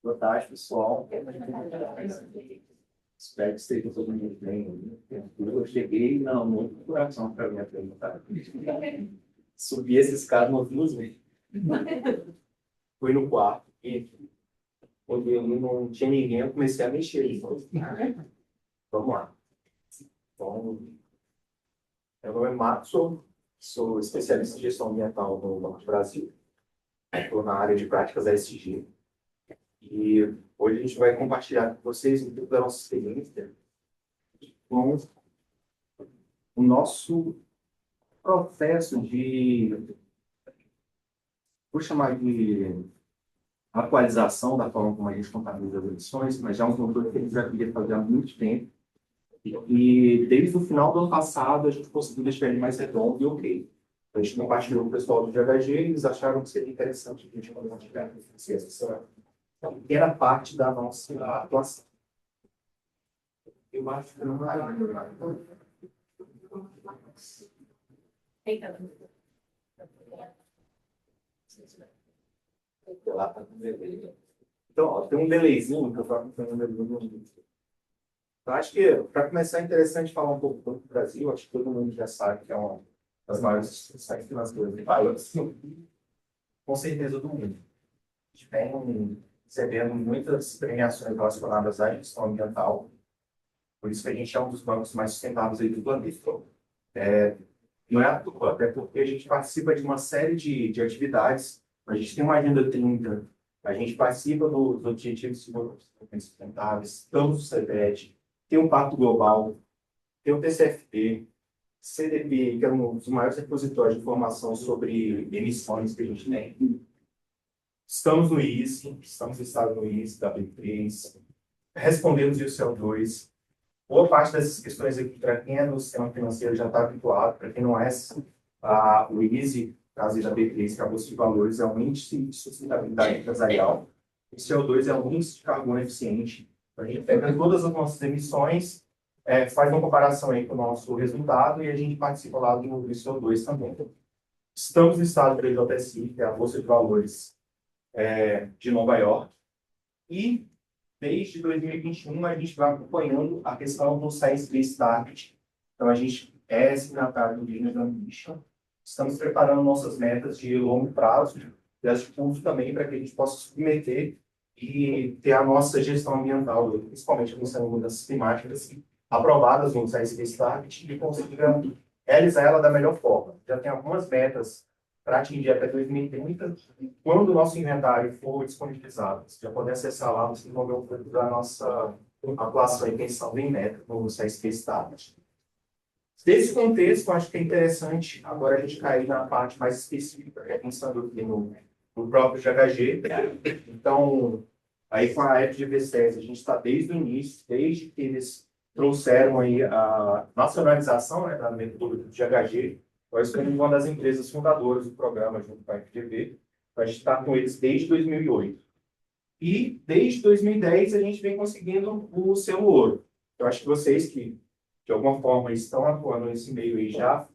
Boa tarde, pessoal. Espero que esteja todo mundo bem. Eu cheguei no coração para me apresentar. Subi esses caras umas duas vezes. Fui no quarto e onde eu não tinha ninguém, eu comecei a mexer. Vamos lá. Então, meu nome é Marcos, sou especialista em gestão ambiental no Banco do Brasil. Estou na área de práticas ESG. E hoje a gente vai compartilhar com vocês um pouco da nossa experiência com o nosso processo vou chamar de atualização da forma como a gente contabiliza as emissões, mas já é um controle que a gente já queria fazer há muito tempo. E desde o final do ano passado, a gente conseguiu deixar ele mais redondo e ok. A gente compartilhou com o pessoal do GHG e eles acharam que seria interessante a gente compartilhar essa pequena parte da nossa atuação. Eu acho que não vai. Então, ó, tem um delayzinho que eu falo que eu acho que, para começar, é interessante falar um pouco do Banco do Brasil. Acho que todo mundo já sabe que é uma das maiores instituições financeiras do país, com certeza do mundo. A gente vem recebendo muitas premiações relacionadas à gestão ambiental, por isso que a gente é um dos bancos mais sustentáveis aí do planeta. Não é à toa, até porque a gente participa de uma série de atividades. A gente tem uma Agenda 30, a gente participa dos Objetivos de Desenvolvimento Sustentáveis, estamos no CBED, tem um Pacto Global, tem o TCFD, CDP, que é um dos maiores repositórios de informação sobre emissões que a gente tem. Estamos no ISE, estamos listados no ISE, W3, respondemos o CO2. Boa parte dessas questões aqui, para quem é do sistema financeiro, já está habituado. Para quem não é, o ISE, caso da B3, que é a Bolsa de Valores, é um índice de sustentabilidade empresarial. O CO2 é um índice de carbono eficiente. A gente pega todas as nossas emissões, faz uma comparação aí com o nosso resultado e a gente participa lá do CO2 também. Estamos listados pela JSI, que é a Bolsa de Valores de Nova York. E desde 2021, a gente vai acompanhando a questão do Science Based Target. Então, a gente é signatário do Green Ambition. Estamos preparando nossas metas de longo prazo e as de curto também, para que a gente possa submeter e ter a nossa gestão ambiental, principalmente com mudanças climáticas, aprovadas no Science Based Target e consiga realizar ela da melhor forma. Já tem algumas metas para atingir até 2030, quando o nosso inventário for disponibilizado. Você já pode acessar lá, você vai ver um pouco da nossa atuação e pensão em meta no Science Target. Desse contexto, acho que é interessante agora a gente cair na parte mais específica, pensando aqui no próprio GHG. Então, aí com a FGV-SES, a gente está desde o início, desde que eles trouxeram aí a nacionalização da metodologia do GHG. Nós somos uma das empresas fundadoras do programa junto com a FGV. A gente está com eles desde 2008. E desde 2010 a gente vem conseguindo o selo ouro. Eu acho que vocês que, de alguma forma, estão atuando nesse meio aí já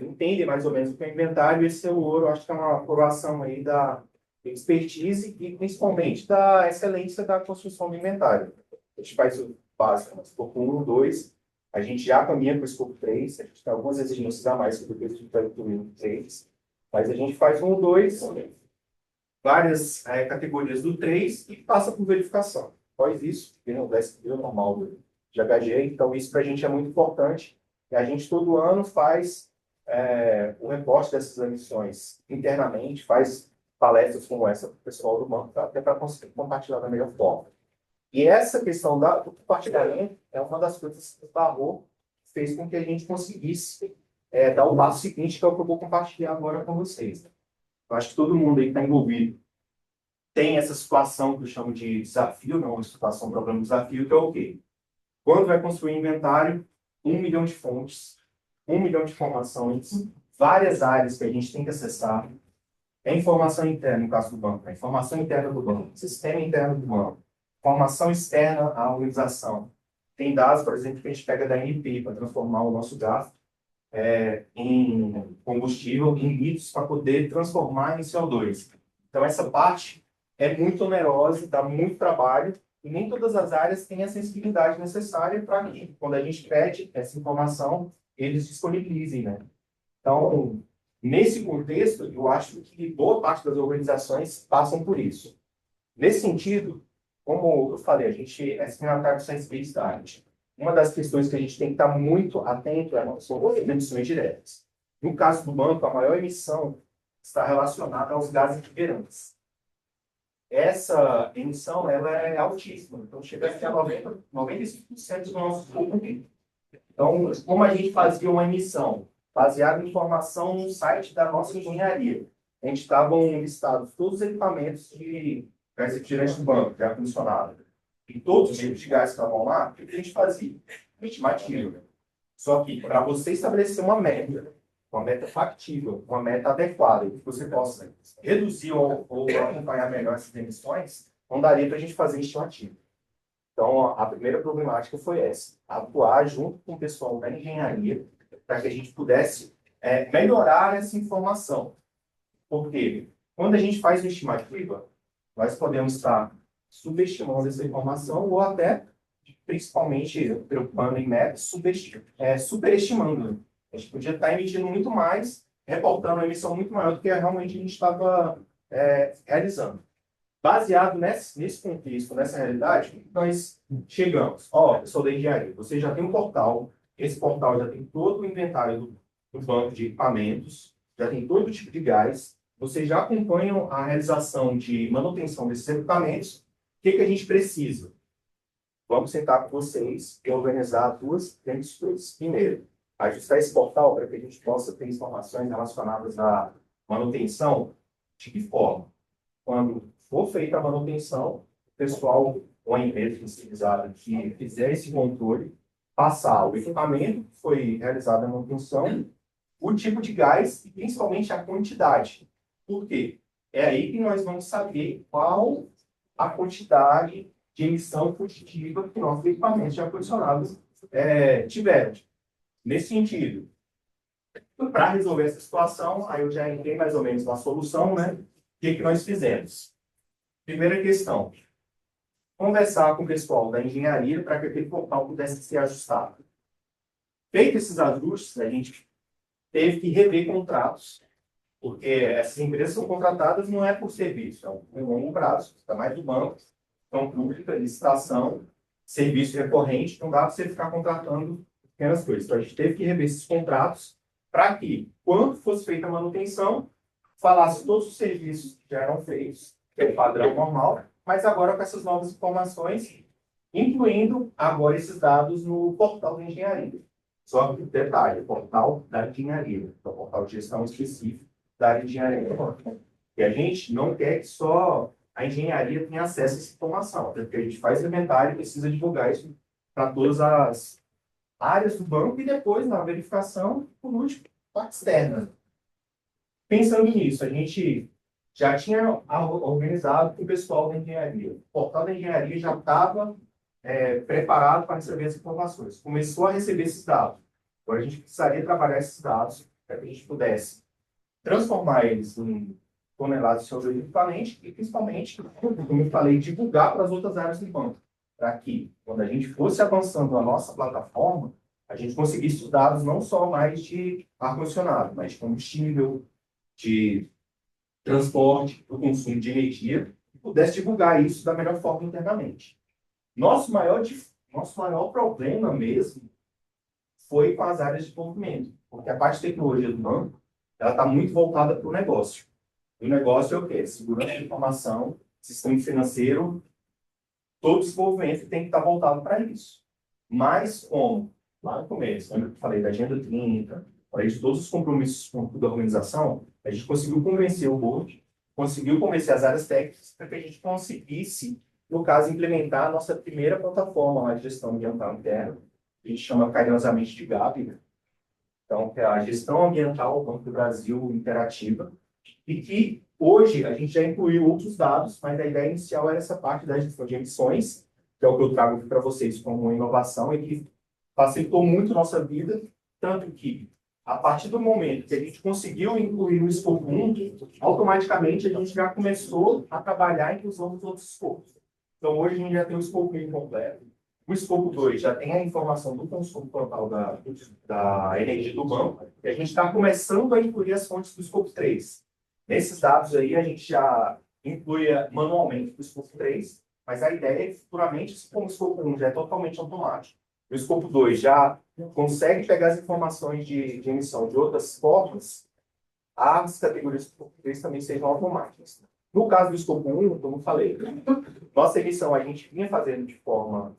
entendem mais ou menos o que é inventário. E esse selo ouro, eu acho que é uma aprovação aí da expertise e principalmente da excelência da construção do inventário. A gente faz o básico, escopo 1, 2, a gente já caminha para o escopo 3, a gente tem algumas exigências a mais sobre o que a gente está incluindo 3, mas a gente faz 1, 2, várias categorias do 3 e passa por verificação. Após isso, vira o normal do GHG, então isso para a gente é muito importante. E a gente todo ano faz o reporte dessas emissões internamente, faz palestras como essa para o pessoal do banco, até para conseguir compartilhar da melhor forma. E essa questão do compartilhamento é uma das coisas que o Barro fez com que a gente conseguisse dar o passo seguinte, que é o que eu vou compartilhar agora com vocês. Eu acho que todo mundo aí que está envolvido tem essa situação que eu chamo de desafio, não, uma situação, problema, desafio, que é o quê? Quando vai construir inventário, 1 milhão de fontes, 1 milhão de informações, várias áreas que a gente tem que acessar. É informação interna, no caso do banco, é informação interna do banco, sistema interno do banco, informação externa à organização. Tem dados, por exemplo, que a gente pega da ANP para transformar o nosso gasto. em combustível, em litros, para poder transformar em CO2. Então, essa parte é muito onerosa, dá muito trabalho, e nem todas as áreas têm a sensibilidade necessária para que, quando a gente pede essa informação, eles disponibilizem, né? Então, nesse contexto, eu acho que boa parte das organizações passam por isso. Nesse sentido, como eu falei, a gente é signatário do Science-Based Target. Uma das questões que a gente tem que estar muito atento são as emissões diretas. No caso do banco, a maior emissão está relacionada aos gases liberantes. Essa emissão ela é altíssima, então chega até 95% do nosso público. Então, como a gente fazia uma emissão baseada em informação no site da nossa engenharia, a gente estavam listados todos os equipamentos de gás refrigerante do banco, de ar-condicionado, e todos os tipos de gás que estavam lá, o que a gente fazia? Estimativa. Só que, para você estabelecer uma meta factível, uma meta adequada, que você possa reduzir ou acompanhar melhor essas emissões, não daria para a gente fazer estimativa. Então, a primeira problemática foi essa, atuar junto com o pessoal da engenharia para que a gente pudesse melhorar essa informação. Porque quando a gente faz uma estimativa, nós podemos estar subestimando essa informação ou até, principalmente, preocupando em metas, superestimando. A gente podia estar emitindo muito mais, reportando uma emissão muito maior do que realmente a gente estava realizando. Baseado nesse contexto, nessa realidade, nós chegamos. Pessoal da engenharia, você já tem um portal, esse portal já tem todo o inventário do banco de equipamentos, já tem todo tipo de gás, vocês já acompanham a realização de manutenção desses equipamentos. O que a gente precisa? Vamos sentar com vocês e organizar duas grandes coisas. Primeiro, ajustar esse portal para que a gente possa ter informações relacionadas à manutenção. De que forma? Quando for feita a manutenção, o pessoal, ou a empresa especializada que fizer esse controle, passar o equipamento que foi realizada a manutenção, o tipo de gás e principalmente a quantidade. Por quê? É aí que nós vamos saber qual a quantidade de emissão positiva que nossos equipamentos de ar-condicionado tiveram. Nesse sentido, para resolver essa situação, aí eu já entrei mais ou menos na solução, né? O que nós fizemos? Primeira questão, conversar com o pessoal da engenharia para que aquele portal pudesse ser ajustado. Feito esses ajustes, a gente teve que rever contratos, porque essas empresas são contratadas não é por serviço, é um longo prazo, está mais do banco, então pública, licitação, serviço recorrente, não dá para você ficar contratando pequenas coisas. Então a gente teve que rever esses contratos para que, quando fosse feita a manutenção, falasse todos os serviços que já eram feitos, que é o padrão normal, mas agora com essas novas informações, incluindo agora esses dados no portal da engenharia. Só que detalhe, o portal da engenharia, o portal de gestão específico da área de engenharia. E a gente não quer que só a engenharia tenha acesso a essa informação, porque a gente faz inventário e precisa divulgar isso para todas as áreas do banco e depois, na verificação, por último, parte externa. Pensando nisso, a gente já tinha organizado com o pessoal da engenharia. O portal da engenharia já estava preparado para receber as informações. Começou a receber esses dados. Agora a gente precisaria trabalhar esses dados para que a gente pudesse transformar eles em toneladas de CO2 equivalente e, principalmente, como eu falei, divulgar para as outras áreas do banco. Para que, quando a gente fosse avançando na nossa plataforma, a gente conseguisse os dados não só mais de ar-condicionado, mas de combustível, de transporte, do consumo de energia, e pudesse divulgar isso da melhor forma internamente. Nosso maior problema mesmo foi com as áreas de desenvolvimento, porque a parte de tecnologia do banco ela está muito voltada para o negócio. O negócio é o quê? Segurança de informação, sistema financeiro, todo desenvolvimento tem que estar voltado para isso. Mas como? Lá no começo, quando eu falei da Agenda 30, falei de todos os compromissos da organização, a gente conseguiu convencer o board, conseguiu convencer as áreas técnicas para que a gente conseguisse, no caso, implementar a nossa primeira plataforma lá de gestão ambiental interna, que a gente chama carinhosamente de GAB, né? Então, que é a Gestão Ambiental Banco do Brasil Interativa, e que hoje a gente já incluiu outros dados, mas a ideia inicial era essa parte da gestão de emissões, que é o que eu trago aqui para vocês como uma inovação e que facilitou muito nossa vida, tanto que A partir do momento que a gente conseguiu incluir o escopo 1, automaticamente a gente já começou a trabalhar a inclusão dos outros escopos. Então, hoje a gente já tem o escopo 1 completo. O escopo 2 já tem a informação do consumo total da energia do banco. E a gente está começando a incluir as fontes do escopo 3. Nesses dados aí, a gente já inclui manualmente o escopo 3, mas a ideia é que, futuramente, como o escopo 1 já é totalmente automático, o escopo 2 já consegue pegar as informações de emissão de outras formas, as categorias do escopo 3 também sejam automáticas. No caso do escopo 1, como eu falei, nossa emissão a gente vinha fazendo de forma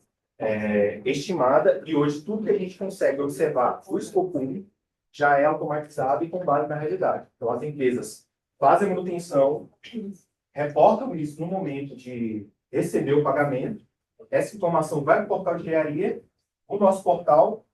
estimada, e hoje tudo que a gente consegue observar o escopo 1 já é automatizado e com base na realidade. Então, as empresas fazem manutenção, reportam isso no momento de receber o pagamento, essa informação vai para o portal de engenharia, o nosso portal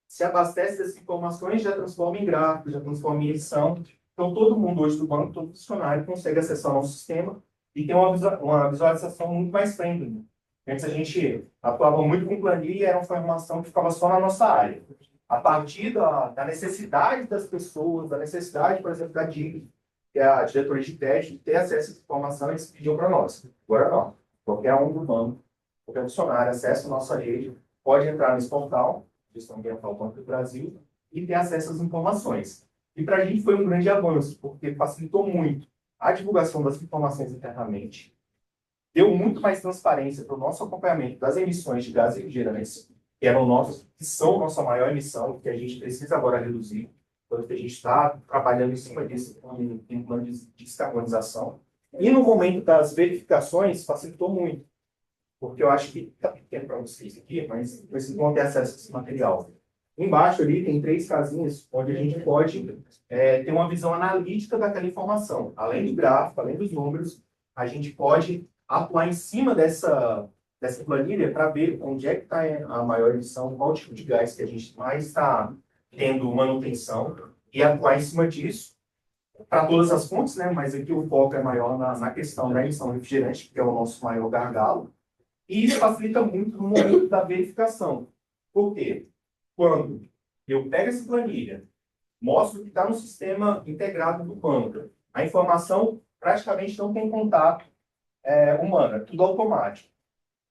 se abastece dessas informações, já transforma em gráfico, já transforma em edição. Então, todo mundo hoje do banco, todo funcionário, consegue acessar o nosso sistema e tem uma visualização muito mais friendly. Antes a gente atuava muito com planilha e era uma informação que ficava só na nossa área. A partir da necessidade das pessoas, da necessidade, por exemplo, da DIG, que é a diretoria de teste, de ter acesso a essa informação, eles pediam para nós. Agora não. Qualquer um do banco, qualquer funcionário, acessa a nossa rede, pode entrar nesse portal, Gestão Ambiental Banco do Brasil, e ter acesso às informações. E para a gente foi um grande avanço, porque facilitou muito a divulgação das informações internamente, deu muito mais transparência para o nosso acompanhamento das emissões de gases refrigerantes, que são nossa maior emissão, que a gente precisa agora reduzir. Então, a gente está trabalhando em cima disso com um plano de descarbonização. E no momento das verificações, facilitou muito, porque eu acho que está pequeno para vocês aqui, mas vocês vão ter acesso a esse material. Embaixo ali tem 3 casinhas onde a gente pode ter uma visão analítica daquela informação. Além do gráfico, além dos números, a gente pode atuar em cima dessa planilha para ver onde é que está a maior emissão, qual tipo de gás que a gente mais está tendo manutenção, e atuar em cima disso para todas as fontes, né? Mas aqui o foco é maior na questão da emissão refrigerante, que é o nosso maior gargalo, e isso facilita muito no momento da verificação. Por quê? Quando eu pego essa planilha, mostro que está no sistema integrado do banco, a informação praticamente não tem contato humano, é tudo automático.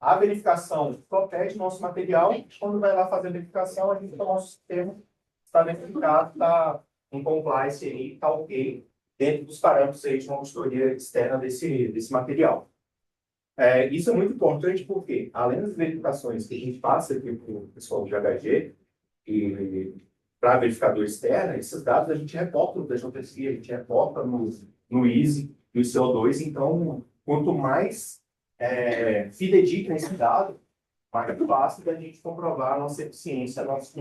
A verificação só pede nosso material, quando vai lá fazer a verificação, a gente o nosso sistema está verificado, está em compliance aí, está ok, dentro dos parâmetros aí de uma auditoria externa desse material. Isso é muito importante porque, além das verificações que a gente passa aqui para o pessoal do GHG, e para a verificadora externa, esses dados a gente reporta no DJTC, a gente reporta no EASY, no CO2, então, quanto mais fidedigno esse dado, mais fácil da gente comprovar a nossa eficiência, nossa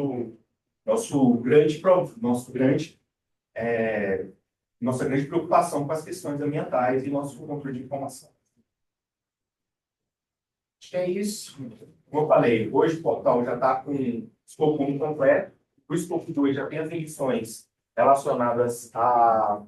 grande preocupação com as questões ambientais e nosso controle de informação. Acho que é isso. Como eu falei, hoje o portal já está com o escopo 1 completo. O escopo 2 já tem as emissões relacionadas a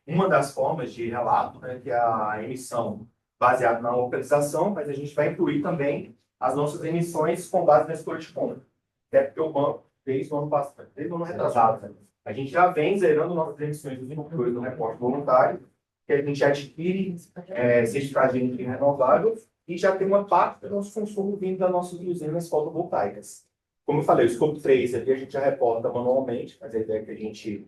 uma das formas de relato, né, que é a emissão baseada na localização, mas a gente vai incluir também as nossas emissões com base na escolha de compra. Até porque o banco, desde o ano passado, desde o ano retrasado, né, a gente já vem zerando nossas emissões dos indicadores do reporte voluntário, que a gente adquire certificado de energia renovável e já tem uma parte do nosso consumo vindo das nossas usinas fotovoltaicas. Como eu falei, o escopo 3 aqui a gente já reporta manualmente, mas a ideia é que a gente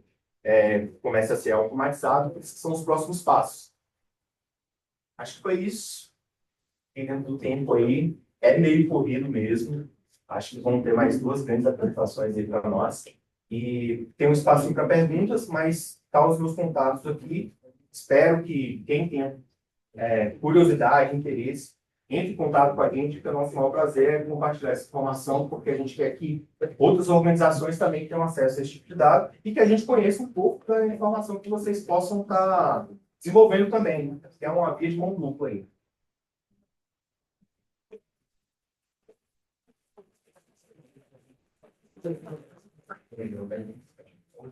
comece a ser automatizado, porque esses são os próximos passos. Acho que foi isso. E dentro do tempo aí, é meio corrido mesmo. Acho que vão ter mais 2 grandes apresentações aí para nós. E tem um espaço para perguntas, mas tá os meus contatos aqui. Espero que quem tenha curiosidade, interesse, entre em contato com a gente, que é o nosso maior prazer compartilhar essa informação, porque a gente quer que outras organizações também tenham acesso a esse tipo de dado e que a gente conheça um pouco da informação que vocês possam estar desenvolvendo também, né? Que é uma via de mão dupla aí.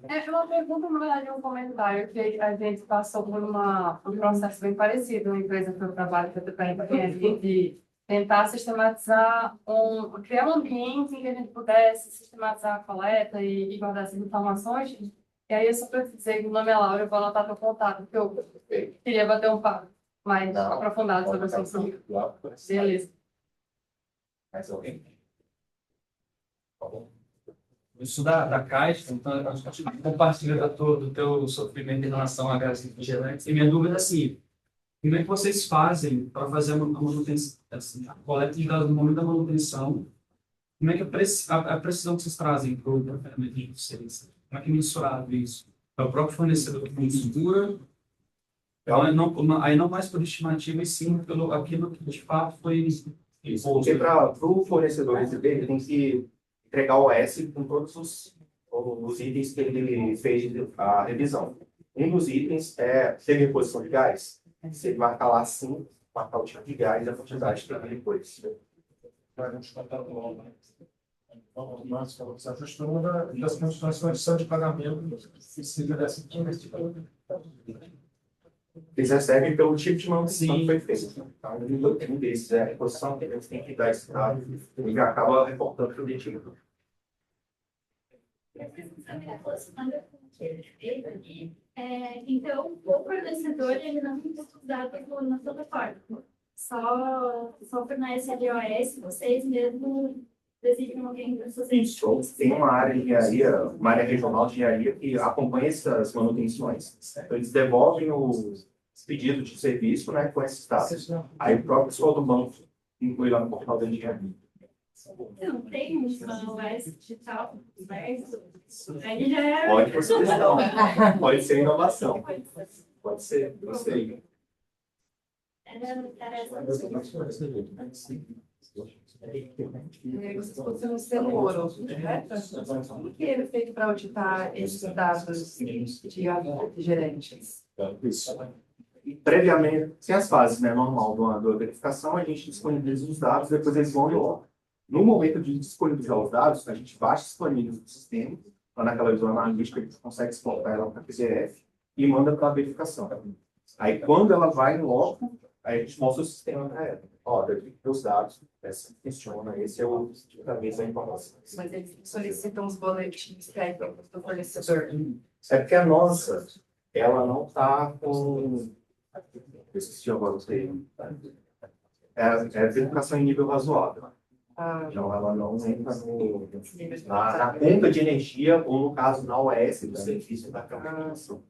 É uma pergunta, na verdade, um comentário, que a gente passou por um processo bem parecido, uma empresa que eu trabalho, que eu tenho de tentar sistematizar, criar um ambiente em que a gente pudesse sistematizar a coleta e guardar essas informações. E aí eu só preciso dizer que o nome é Laura, eu vou anotar teu contato, porque eu queria bater um papo mais aprofundado sobre esse assunto. Beleza. Mais alguém? Tá bom. Isso da Caixa, então, a gente compartilha do teu sofrimento em relação a gases refrigerantes. E minha dúvida é assim, como é que vocês fazem para fazer a manutenção, assim, a coleta de dados no momento da manutenção? Como é que a precisão que vocês trazem para o ferramenta de vocês? Como é que é mensurado isso? É o próprio fornecedor que mensura? Então, aí não mais por estimativa, e sim pelo aquilo que de fato foi Isso, imposto. porque para o fornecedor receber, ele tem que entregar o OS com todos os itens que ele fez a revisão. Um dos itens é ter reposição de gás. Se ele marcar lá sim, marcar o tipo de gás e a quantidade que ele repôs. Mas se ajustando das condições de pagamento precisa dessa investigação. Eles recebem pelo tipo de manutenção que foi feito. Então, um desses é a reposição, que eles têm que dar esse dado e acaba reportando para o detido. Então, o fornecedor ele não tem os dados na plataforma. Só fornece a DOS, vocês mesmo desigam alguém para fazer Isso. Tem uma área de engenharia, uma área regional de engenharia que acompanha essas manutenções. Então, eles devolvem os pedidos de serviço, né, com esses dados. Aí o próprio pessoal do banco inclui lá no portal da engenharia. Não tem uma OS digital, certo? Aí já é... Pode ser questão. Pode ser inovação. Pode ser, não sei. Vocês possuem um selo ouro, correto? Como que é feito para auditar esses dados de gerentes? E previamente, tem as fases, né, normal da verificação, a gente disponibiliza os dados, depois eles vão e olham. No momento de disponibilizar os dados, a gente baixa esses planilhas do sistema, lá naquela visão analítica, a gente consegue exportar ela para PDF e manda para a verificação. Aí, quando ela vai em loco, aí a gente mostra o sistema para ela. Ó, daqui os dados, essa funciona, esse é o cabeça da informação. Mas eles solicitam os boletins técnicos do fornecedor. É porque a nossa, ela não está com... Eu esqueci agora o termo. É verificação em nível razoável. Então, ela não entra na conta de energia, ou no caso, na OS, do serviço da comunicação.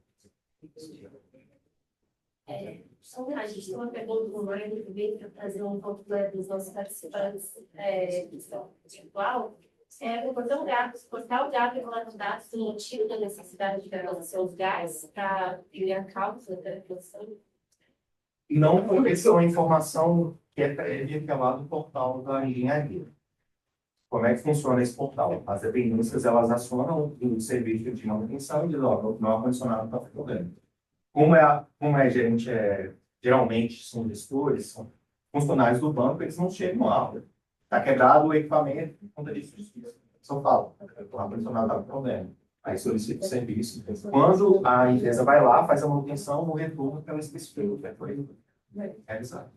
A gente tem uma pergunta do Lorena também para trazer um pouco dos nossos participantes virtual. Portal Gado relata dados do motivo da necessidade de garantir os gás para ver a causa da reposição. Não, porque isso é uma informação que é prévia, que é lá do portal da engenharia. Como é que funciona esse portal? As dependências, elas acionam o serviço de manutenção e dizem, ó, meu ar-condicionado está problema. Como é gerente, geralmente são gestores, são funcionários do banco, eles não chegam lá. Está quebrado o equipamento, por conta disso. Só fala, o ar-condicionado está com problema. Aí solicita o serviço. Quando a empresa vai lá, faz a manutenção, no retorno que ela especificou, que foi realizado.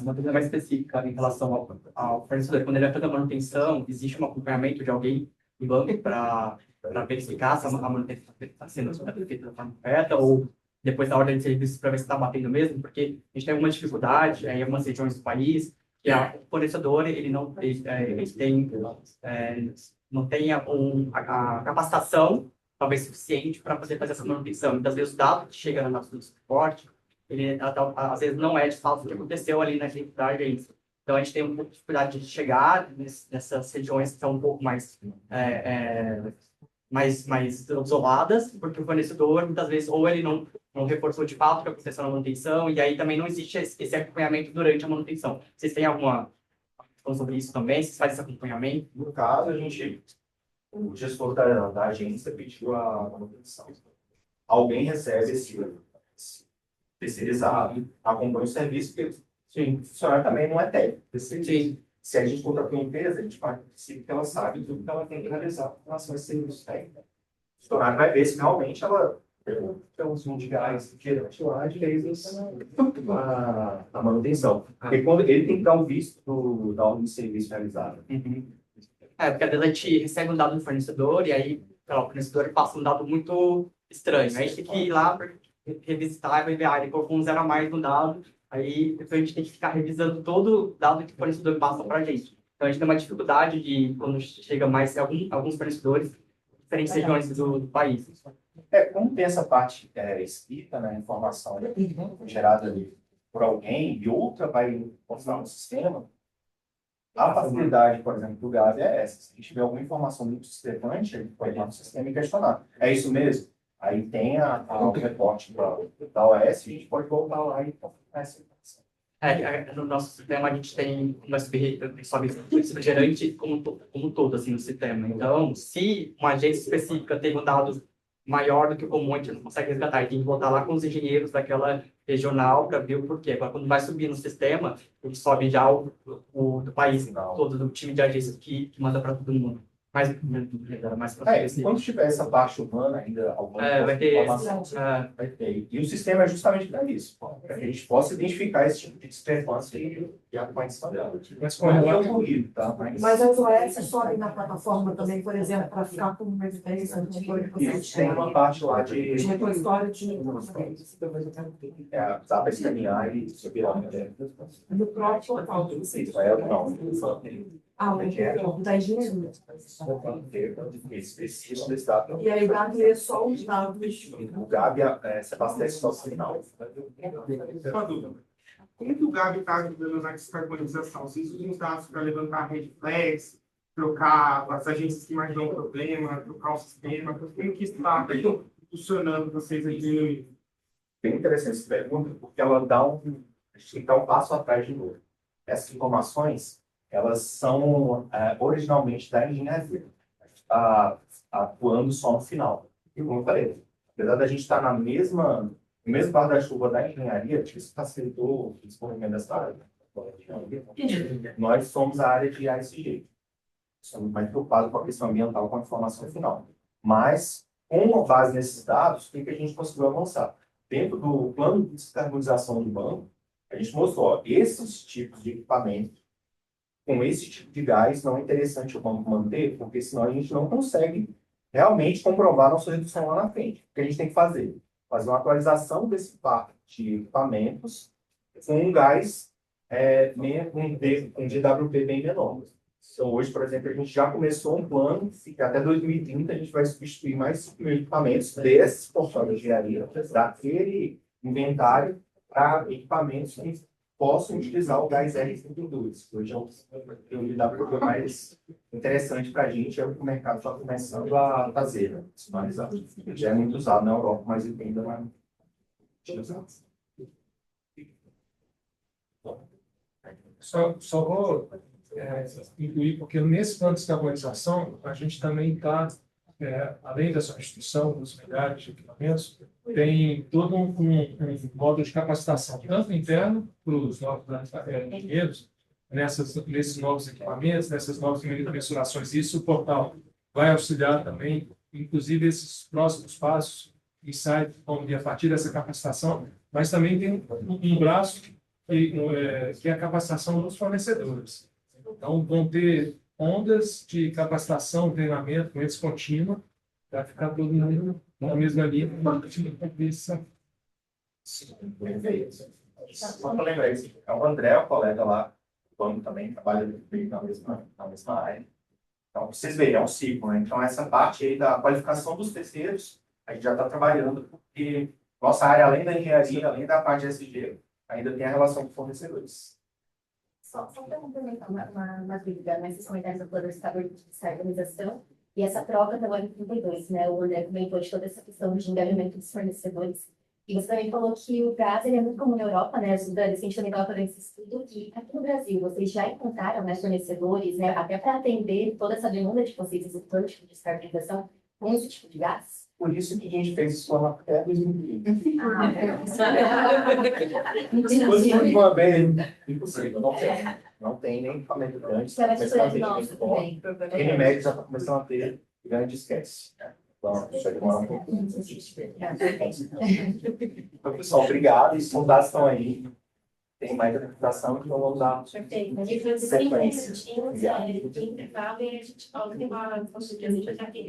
Uma dúvida mais específica em relação ao fornecedor. Quando ele vai fazer a manutenção, existe um acompanhamento de alguém do banco para verificar se a manutenção está sendo feita da forma correta, ou depois da ordem de serviço para ver se está batendo mesmo, porque a gente tem alguma dificuldade em algumas regiões do país, que o fornecedor ele não tem a capacitação talvez suficiente para poder fazer essa manutenção. Muitas vezes o dado que chega no nosso suporte, ele às vezes não é de fato o que aconteceu ali na da agência. Então a gente tem um pouco de dificuldade de chegar nessas regiões que são um pouco mais isoladas, porque o fornecedor muitas vezes ou ele não reforçou de fato o que aconteceu na manutenção, e aí também não existe esse acompanhamento durante a manutenção. Vocês têm alguma questão sobre isso também? Vocês fazem esse acompanhamento? No caso, o gestor da agência pediu a manutenção. Alguém recebe esse terceirizado, acompanha o serviço, porque o funcionário também não é técnico. Sim. Se a gente contrata uma empresa, a gente participa que ela sabe tudo que ela tem que realizar com relação a esse serviço técnico. O funcionário vai ver se realmente ela Então, os de gás, geralmente lá fez a manutenção. Porque quando ele tem que dar um visto da ordem de serviço realizada. Porque às vezes a gente recebe um dado do fornecedor e aí, sei lá, o fornecedor passa um dado muito estranho. Aí a gente tem que ir lá para revisitar e ver, ele colocou um zero a mais no dado, aí depois a gente tem que ficar revisando todo o dado que o fornecedor passa para a gente. Então a gente tem uma dificuldade de, quando chega mais alguns fornecedores, diferentes regiões do país. Como tem essa parte escrita, né, informação gerada ali por alguém e outra vai postar no sistema, a facilidade, por exemplo, do Gabi é essa. Se a gente tiver alguma informação muito discrepante, a gente pode ir lá no sistema e questionar. É isso mesmo? Aí tem o reporte da OS, a gente pode voltar lá e confirmar essa informação. No nosso sistema, a gente tem uma subgerente como um todo, assim, no sistema. Então, se uma agência específica teve um dado maior do que o comum, a gente não consegue resgatar. E tem que voltar lá com os engenheiros daquela regional para ver o porquê. Agora, quando vai subir no sistema, ele sobe já o do país todo, do time de agências que manda para todo mundo. Mais quando tiver essa parte humana ainda, alguma vai ter informação, vai ter. E o sistema é justamente para isso, para que a gente possa identificar esse tipo de discrepância e a condição dela. Mas Não é ocorrido, tá? Mas as OS sobem na plataforma também, por exemplo, para ficar com uma evidência do tipo que Isso, tem uma parte lá de repositório de dá para escanear e subir lá. no próprio portal. Isso é não. Da engenharia. Específico desse dado. E aí dá é só os dados. O Gabi se abastece só sinal. Uma dúvida. Como que o Gabi está ajudando na descarbonização? Vocês usam os dados para levantar red flags, trocar as agências que mais dão problema, trocar o sistema? Como que isso está funcionando para vocês aqui? Bem interessante essa pergunta, porque ela dá a gente tem que dar um passo atrás de novo. Essas informações, elas são originalmente da engenharia. A gente está atuando só no final. E como eu falei, apesar da gente estar no mesmo guarda-chuva da engenharia, isso facilitou o desenvolvimento dessa área. Nós somos a área de ASG. Somos mais preocupados com a questão ambiental, com a informação final. Mas, com base nesses dados, o que a gente conseguiu avançar? Dentro do plano de descarbonização do banco, a gente mostrou, esses tipos de equipamento, com esse tipo de gás, não é interessante o banco manter, porque senão a gente não consegue realmente comprovar nossa redução lá na frente. O que a gente tem que fazer? Fazer uma atualização desse parque de equipamentos com um gás, um GWP bem menor. Então, hoje, por exemplo, a gente já começou um plano que até 2030 a gente vai substituir mais 5.000 equipamentos desses portais de engenharia, daquele inventário, para equipamentos que possam utilizar o gás R32. Hoje é o GWP mais interessante para a gente, é o que o mercado está começando a fazer. Né? Mas já é muito usado na Europa, mas ainda não é utilizado. Só vou incluir, porque nesse plano de descarbonização, a gente também está, além da substituição dos milhares de equipamentos, tem todo um módulo de capacitação, tanto interno para os novos engenheiros, nesses novos equipamentos, nessas novas mensurações. Isso o portal vai auxiliar também, inclusive esses próximos passos, insight, a partir dessa capacitação, mas também tem um braço que é a capacitação dos fornecedores. Então, vão ter ondas de capacitação, treinamento, momentos contínuos, para ficar todo mundo na mesma linha. Só para lembrar isso, é o André, o colega lá, o banco também trabalha na mesma área. Então, vocês veem, é um ciclo, né? Então, essa parte aí da qualificação dos terceiros, a gente já está trabalhando, porque nossa área, além da engenharia, além da parte de SG, ainda tem a relação com fornecedores. Só para complementar uma dúvida, nesses comentários do plano de descarbonização e essa troca pelo M32, né? O André comentou de toda essa questão de engajamento dos fornecedores. E você também falou que o gás ele é muito comum na Europa, né? Os dados que a gente também estava fazendo esse estudo. E aqui no Brasil, vocês já encontraram, né, fornecedores, né, até para atender toda essa demanda de vocês, esse plano de descarbonização, com esse tipo de gás? Por isso que a gente fez isso lá até 2020. Impossível, não tem nem equipamento grande. Você vai fazer nosso também, NMEG já está começando a ter grande esquece. Então, isso aí demora um pouquinho. Então, pessoal, obrigado. Os contatos estão aí. Tem mais apresentação, então vamos dar Perfeito. A gente vai ter 5 minutinhos de intervalo e a gente volta com uma consulta. A gente já tem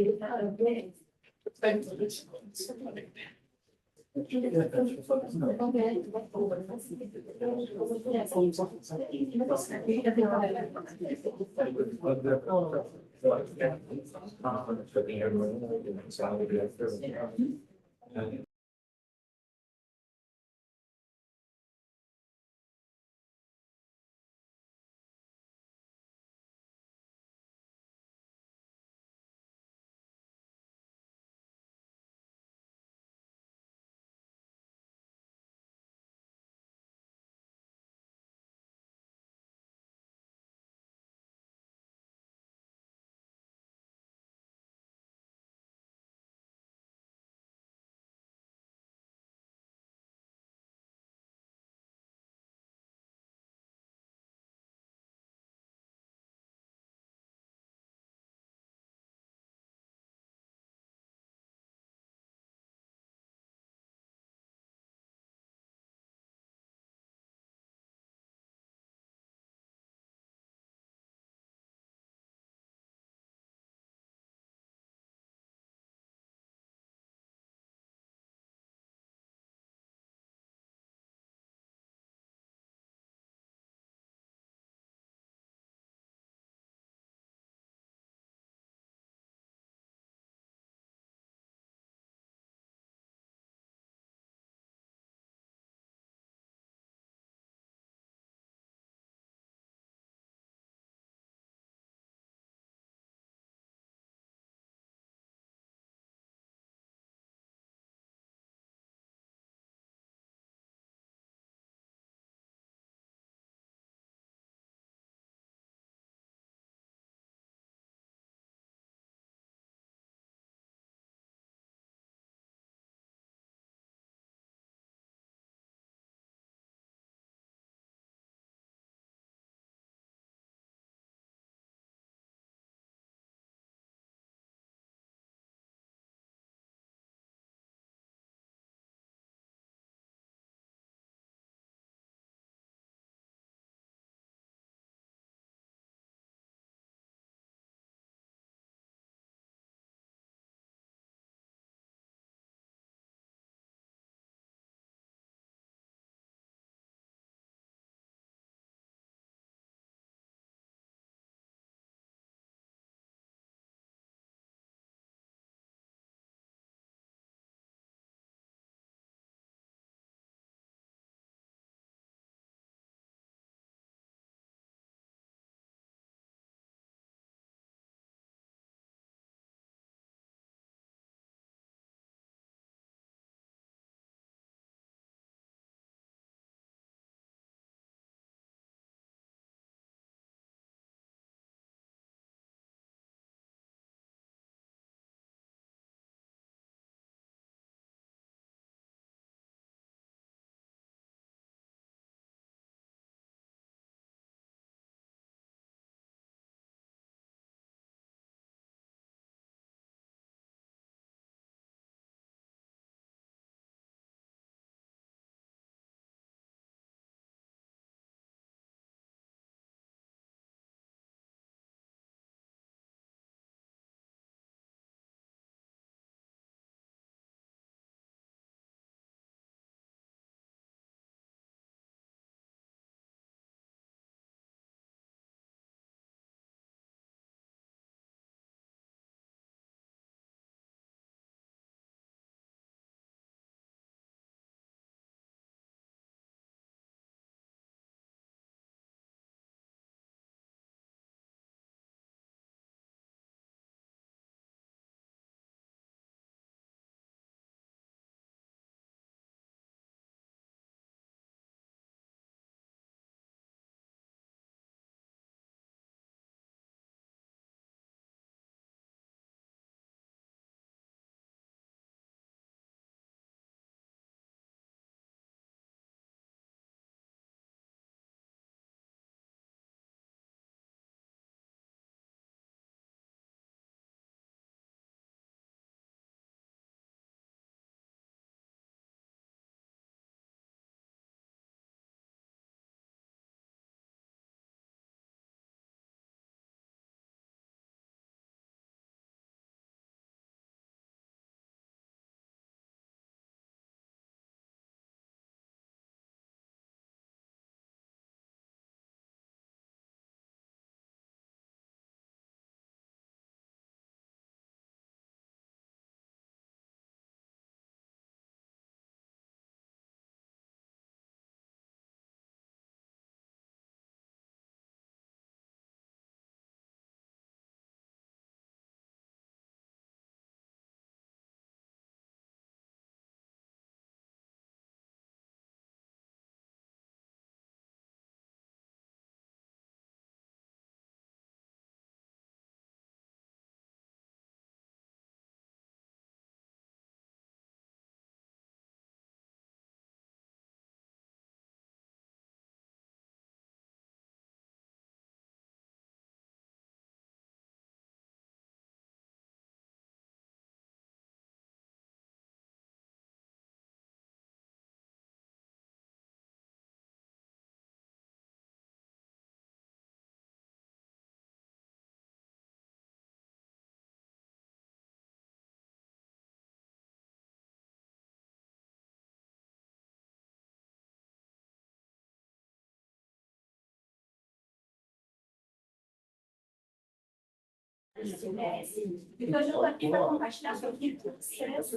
do CMS, e hoje eu estou aqui para compartilhar com vocês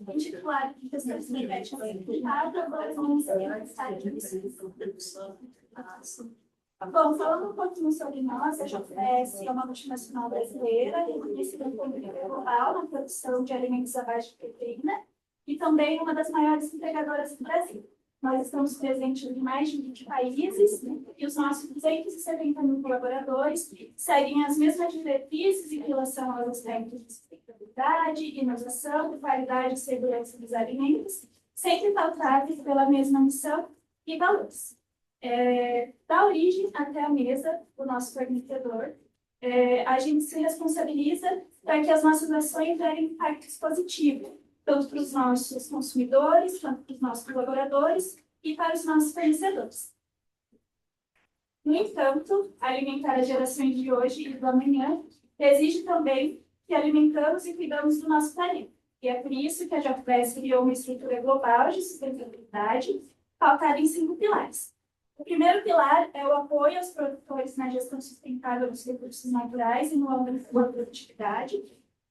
um titular de questões de médica aplicada, agora vamos Bom, falando um pouquinho sobre nós, a JBS é uma multinacional brasileira reconhecida como líder global na produção de alimentos à base de proteína e também uma das maiores entregadoras do Brasil. Nós estamos presentes em mais de 20 países e os nossos 270 mil colaboradores seguem as mesmas diretrizes em relação aos aspectos de sustentabilidade, inovação, qualidade e segurança dos alimentos, sempre pautados pela mesma missão e valores. Da origem até a mesa do nosso fornecedor, a gente se responsabiliza para que as nossas ações gerem impactos positivos, tanto para os nossos consumidores, quanto para os nossos colaboradores e para os nossos fornecedores. No entanto, alimentar as gerações de hoje e do amanhã exige também que alimentamos e cuidamos do nosso planeta. E é por isso que a JBS criou uma estrutura global de sustentabilidade pautada em 5 pilares. O primeiro pilar é o apoio aos produtores na gestão sustentável dos recursos naturais e no âmbito da produtividade.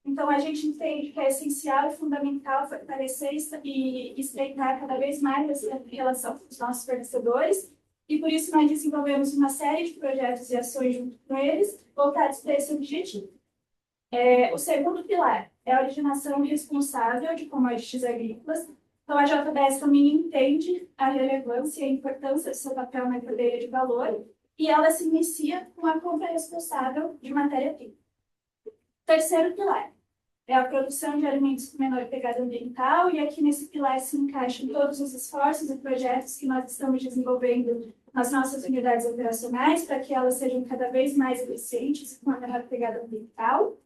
Então, a gente entende que é essencial e fundamental fortalecer e estreitar cada vez mais essa relação com os nossos fornecedores, e por isso nós desenvolvemos uma série de projetos e ações junto com eles, voltados para esse objetivo. O segundo pilar é a originação responsável de commodities agrícolas. Então, a JBS também entende a relevância e a importância do seu papel na cadeia de valor e ela se inicia com a compra responsável de matéria-prima. Terceiro pilar é a produção de alimentos com menor pegada ambiental e aqui nesse pilar se encaixam todos os esforços e projetos que nós estamos desenvolvendo nas nossas unidades operacionais para que elas sejam cada vez mais eficientes e com a menor pegada ambiental.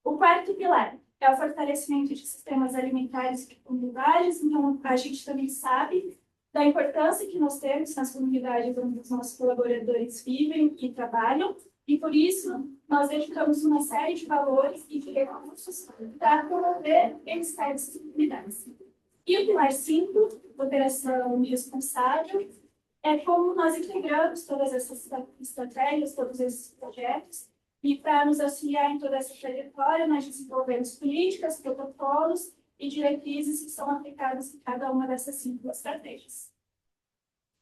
O quarto pilar é o fortalecimento de sistemas alimentares e comunidades. Então, a gente também sabe da importância que nós temos nas comunidades onde os nossos colaboradores vivem e trabalham, e por isso nós dedicamos uma série de valores e de recursos para promover o bem-estar dessas comunidades. E o pilar 5, operação responsável, é como nós integramos todas essas estratégias, todos esses projetos. E para nos auxiliar em toda essa trajetória, nós desenvolvemos políticas, protocolos e diretrizes que são aplicadas em cada uma dessas 5 estratégias.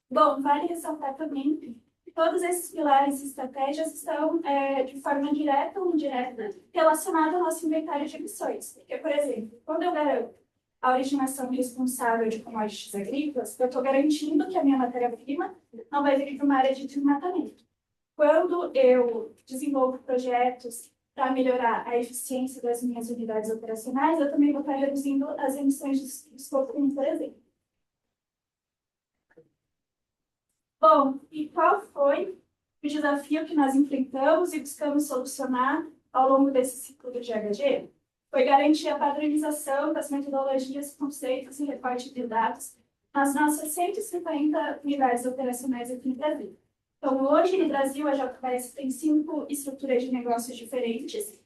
Bom, vale ressaltar também que todos esses pilares e estratégias estão, de forma direta ou indireta, relacionados ao nosso inventário de emissões. Porque, por exemplo, quando eu garanto a originação responsável de commodities agrícolas, eu estou garantindo que a minha matéria-prima não vai vir para uma área de desmatamento. Quando eu desenvolvo projetos para melhorar a eficiência das minhas unidades operacionais, eu também vou estar reduzindo as emissões de escopo 1, por exemplo. Bom, e qual foi o desafio que nós enfrentamos e buscamos solucionar ao longo desse ciclo do GHG? Foi garantir a padronização das metodologias, conceitos e reporte de dados nas nossas 150 unidades operacionais aqui no Brasil. Então, hoje, no Brasil, a JBS tem 5 estruturas de negócios diferentes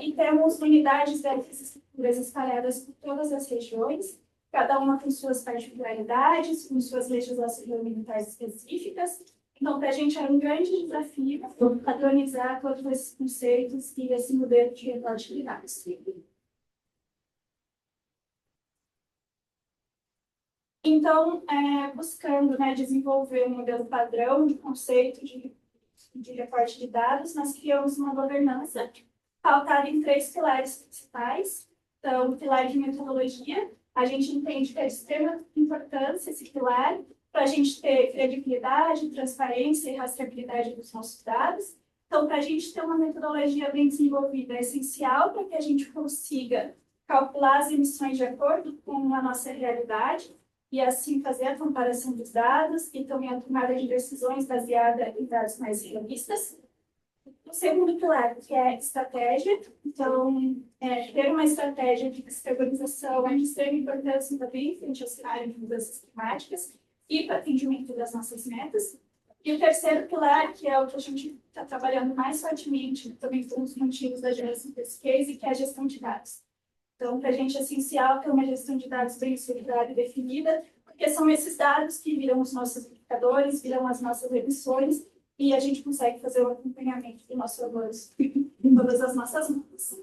e temos unidades dessas estruturas espalhadas por todas as regiões, cada uma com suas particularidades, com suas legislações ambientais específicas. Então, para a gente era um grande desafio padronizar todos esses conceitos e esse modelo de reporte de dados. Então, buscando desenvolver um modelo padrão de conceito de reporte de dados, nós criamos uma governança pautada em 3 pilares principais. Então, o pilar de metodologia, a gente entende que é de extrema importância esse pilar para a gente ter credibilidade, transparência e rastreabilidade dos nossos dados. Então, para a gente ter uma metodologia bem desenvolvida, é essencial para que a gente consiga calcular as emissões de acordo com a nossa realidade, e assim fazer a comparação dos dados e também a tomada de decisões baseada em dados mais realistas. O segundo pilar, que é estratégia. Então, ter uma estratégia de descarbonização é de extrema importância também frente ao cenário de mudanças climáticas e para atendimento das nossas metas. E o terceiro pilar, que é o que a gente está trabalhando mais fortemente, também por os motivos da geração desse case, que é a gestão de dados. Então, para a gente é essencial ter uma gestão de dados bem estruturada e definida, porque são esses dados que viram os nossos indicadores, viram as nossas emissões, e a gente consegue fazer o acompanhamento do nosso almoço. todas as nossas mãos.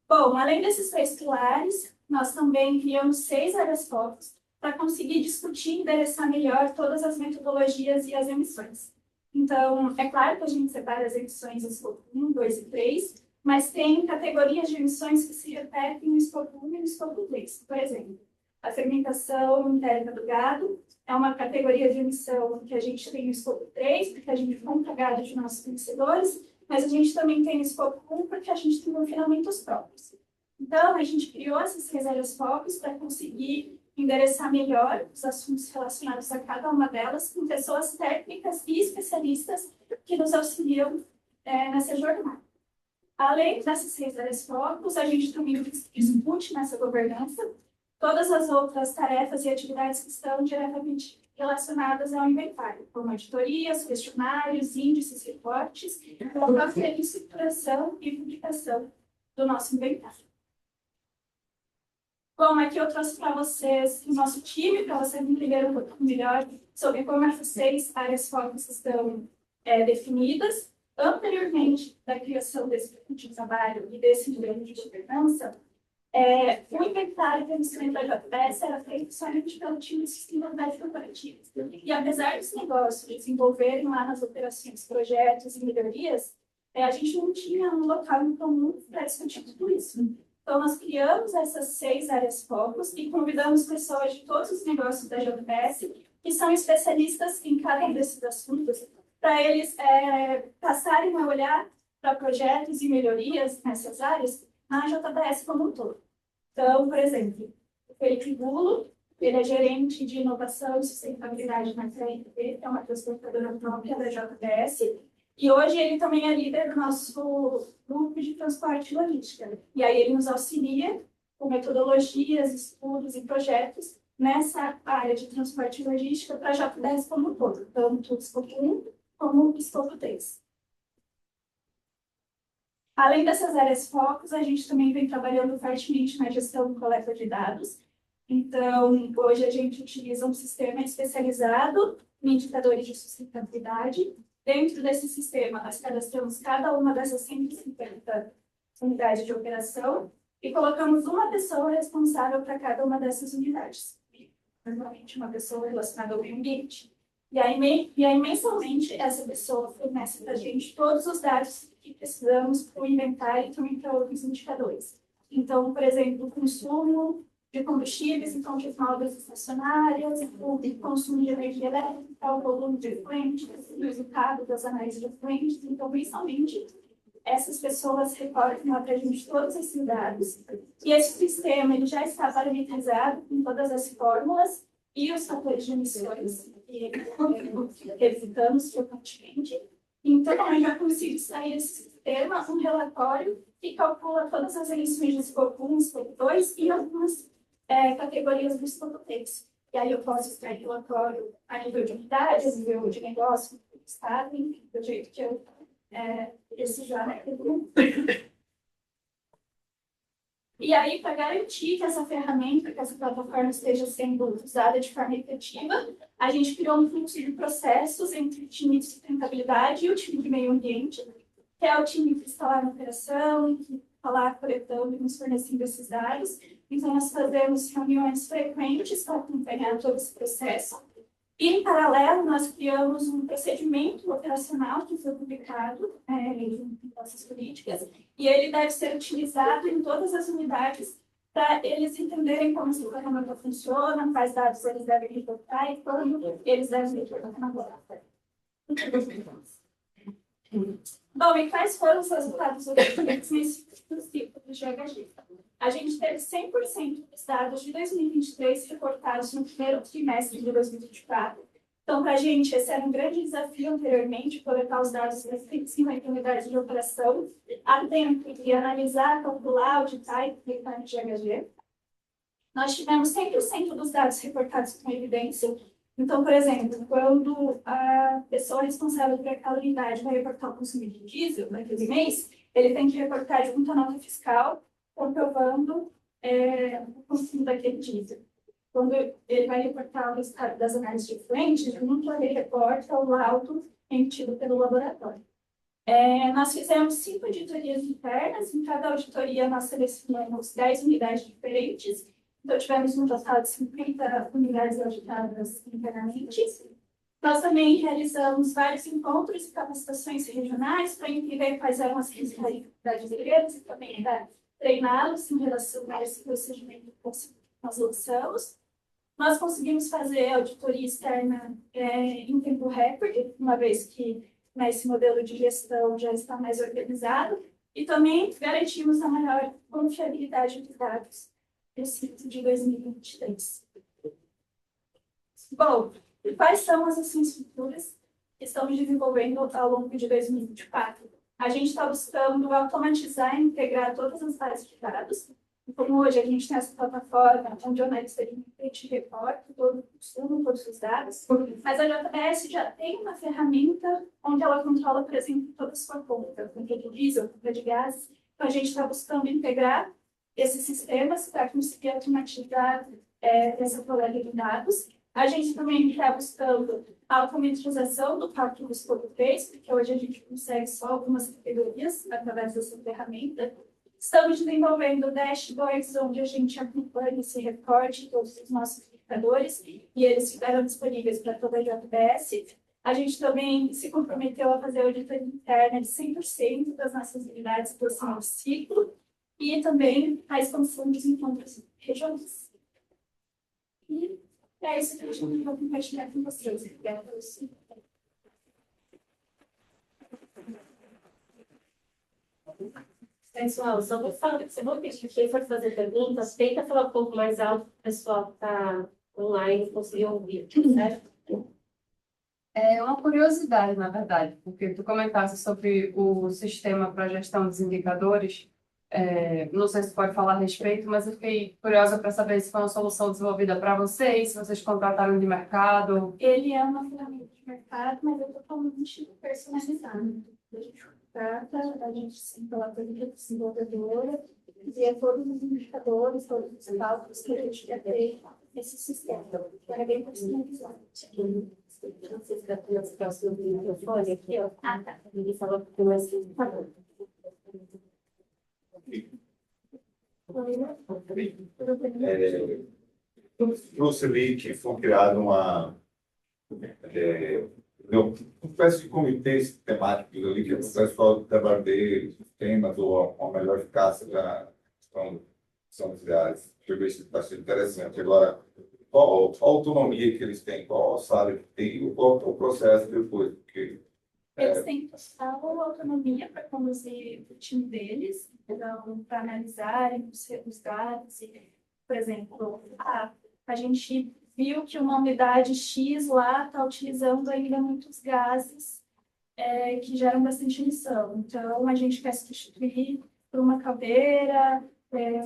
Bom, além desses 3 pilares, nós também criamos 6 áreas focos para conseguir discutir e endereçar melhor todas as metodologias e as emissões. Então, é claro que a gente separa as emissões em escopo 1, 2 e 3, mas tem categorias de emissões que se repetem no escopo 1 e no escopo 3. Por exemplo, a fermentação interna do gado é uma categoria de emissão que a gente tem no escopo 3, porque a gente compra gado de nossos fornecedores, mas a gente também tem no escopo 1 porque a gente tem confinamentos próprios. Então, a gente criou essas 6 áreas focos para conseguir endereçar melhor os assuntos relacionados a cada uma delas, com pessoas técnicas e especialistas que nos auxiliam nessa jornada. Além dessas 6 áreas focos, a gente também discute nessa governança todas as outras tarefas e atividades que estão diretamente relacionadas ao inventário, como auditorias, questionários, índices, reportes, a própria estruturação e publicação do nosso inventário. Bom, aqui eu trouxe para vocês o nosso time, para vocês entenderem um pouco melhor sobre como essas 6 áreas focos estão definidas. Anteriormente da criação desse grupo de trabalho e desse nível de governança, o inventário de emissões da JBS era feito somente pelo time de sustentabilidade corporativa. E apesar dos negócios desenvolverem lá nas operações, projetos e melhorias, a gente não tinha um local em comum para discutir tudo isso. Então, nós criamos essas 6 áreas focos e convidamos pessoas de todos os negócios da JBS que são especialistas em cada um desses assuntos, para eles passarem a olhar para projetos e melhorias nessas áreas na JBS como um todo. Então, por exemplo, o Felipe Gulo, ele é gerente de inovação e sustentabilidade na CRT, que é uma transportadora própria da JBS, e hoje ele também é líder do nosso grupo de transporte e logística. E aí ele nos auxilia com metodologias, estudos e projetos nessa área de transporte e logística para a JBS como um todo, tanto o escopo 1 como o escopo 3. Além dessas áreas focos, a gente também vem trabalhando fortemente na gestão e coleta de dados. Então, hoje a gente utiliza um sistema especializado em indicadores de sustentabilidade. Dentro desse sistema, nós cadastramos cada uma dessas 150 unidades de operação e colocamos uma pessoa responsável para cada uma dessas unidades. Normalmente, uma pessoa relacionada ao meio ambiente. E aí, mensalmente, essa pessoa fornece para a gente todos os dados que precisamos para o inventário e também para outros indicadores. Então, por exemplo, o consumo de combustíveis em fontes novas estacionárias, o consumo de energia elétrica, o volume de efluentes, o resultado das análises de efluentes. Então, mensalmente, essas pessoas reportam para a gente todos esses dados. E esse sistema ele já está parametrizado com todas as fórmulas e os fatores de emissões que revisitamos frequentemente. Então, eu já consigo sair desse sistema um relatório que calcula todas as emissões do escopo 1, escopo 2 e algumas categorias do escopo 3. E aí eu posso extrair relatório a nível de unidade, a nível de negócio, do estado, enfim, do jeito que eu precisar. E aí, para garantir que essa ferramenta, que essa plataforma esteja sendo usada de forma efetiva, a gente criou um fluxo de processos entre o time de sustentabilidade e o time de meio ambiente, que é o time que está lá na operação, que está lá coletando e nos fornecendo esses dados. Então, nós fazemos reuniões frequentes para acompanhar todo esse processo. E, em paralelo, nós criamos um procedimento operacional que foi publicado em nossas políticas, e ele deve ser utilizado em todas as unidades para eles entenderem como essa ferramenta funciona, quais dados eles devem reportar e como eles devem reportar na plataforma. Bom, e quais foram os resultados obtidos nesse ciclo do GHG? A gente teve 100% dos dados de 2023 reportados no primeiro trimestre de 2024. Então, para a gente, esse era um grande desafio anteriormente, coletar os dados das 50 unidades de operação, a tempo de analisar, calcular, auditar e publicar no GHG. Nós tivemos 100% dos dados reportados com evidência. Então, por exemplo, quando a pessoa responsável por aquela unidade vai reportar o consumo de diesel naquele mês, ele tem que reportar junto à nota fiscal, comprovando o consumo daquele diesel. Quando ele vai reportar o resultado das análises de efluentes, junto ele reporta o laudo emitido pelo laboratório. Nós fizemos 5 auditorias internas. Em cada auditoria, nós selecionamos 10 unidades diferentes. Então, tivemos um total de 50 unidades auditadas internamente. Nós também realizamos vários encontros e capacitações regionais para entender quais eram as responsabilidades deles e também para treiná-los em relação a esse procedimento que nós lançamos. Nós conseguimos fazer auditoria externa em tempo recorde, uma vez que esse modelo de gestão já está mais organizado, e também garantimos a maior confiabilidade dos dados desse ciclo de 2023. Bom, quais são as ações futuras que estamos desenvolvendo ao longo de 2024? A gente está buscando automatizar e integrar todas as bases de dados. Como hoje a gente tem essa plataforma onde o analista te reporta todo o consumo, todos os dados, mas a JBS já tem uma ferramenta onde ela controla, por exemplo, toda a sua conta, conta de diesel, conta de gás. Então, a gente está buscando integrar esses sistemas para conseguir automatizar essa coleta de dados. A gente também está buscando a automatização do cálculo dos produtores, porque hoje a gente consegue só algumas categorias através dessa ferramenta. Estamos desenvolvendo dashboards onde a gente acompanha esse reporte de todos os nossos indicadores e eles ficaram disponíveis para toda a JBS. A gente também se comprometeu a fazer a auditoria interna de 100% das nossas unidades do próximo ciclo e também a expansão dos encontros regionais. E é isso que a gente vai compartilhar com vocês. Obrigada pelo seu tempo. Pessoal, só vou falar, se vou pedir quem for fazer perguntas, tenta falar um pouco mais alto, o pessoal que está online conseguir ouvir, certo? É uma curiosidade, na verdade, porque tu comentaste sobre o sistema para gestão dos indicadores. Não sei se pode falar a respeito, mas eu fiquei curiosa para saber se foi uma solução desenvolvida para vocês, se vocês contrataram de mercado. Ele é uma ferramenta de mercado, mas é totalmente personalizado. A gente contrata, a gente senta lá com a desenvolvedora, vê todos os indicadores, todos os cálculos que a gente quer ter nesse sistema. Então, é bem personalizado. Não sei se está mais próximo do microfone aqui, ó. Ah, tá. Ele falou que tem mais um. Tá bom. Trouxe ali que foi criado uma espécie de comitês temáticos ali que o pessoal debater os temas ou a melhor eficácia da questão das cidades. Deixa eu ver se está sendo interessante. Agora, qual a autonomia que eles têm, qual o salário que tem e qual o processo depois, porque eles têm total autonomia para conduzir o time deles, então, para analisarem os dados. E, por exemplo, a gente viu que uma unidade X lá está utilizando ainda muitos gases que geram bastante emissão. Então, a gente quer substituir por uma caldeira,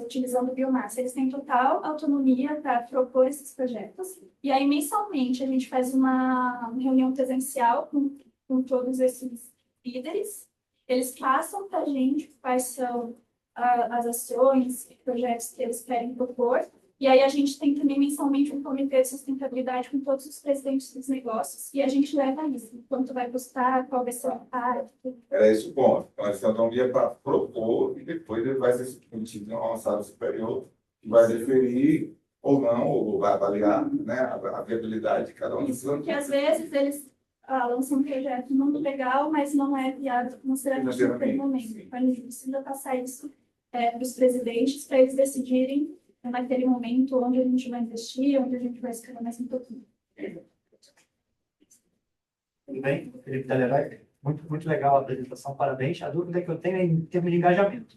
utilizando biomassa. Eles têm total autonomia para propor esses projetos. E aí, mensalmente, a gente faz uma reunião presencial com todos esses líderes. Eles passam para a gente quais são as ações e projetos que eles querem propor. E aí a gente tem também mensalmente um comitê de sustentabilidade com todos os presidentes dos negócios e a gente leva isso. Quanto vai custar, qual vai ser o impacto. era esse o ponto. Então, essa autonomia para propor e depois ele vai ser submetido a uma sala superior que vai deferir ou não, ou vai avaliar, né, a viabilidade de cada um. Isso, porque às vezes eles lançam um projeto muito legal, mas não é viável financeiramente naquele momento. Então, a gente precisa passar isso para os presidentes, para eles decidirem naquele momento onde a gente vai investir, onde a gente vai escalar mais um pouquinho. Tudo bem? Felipe Telerai. Muito legal a apresentação, parabéns. A dúvida que eu tenho é em termos de engajamento.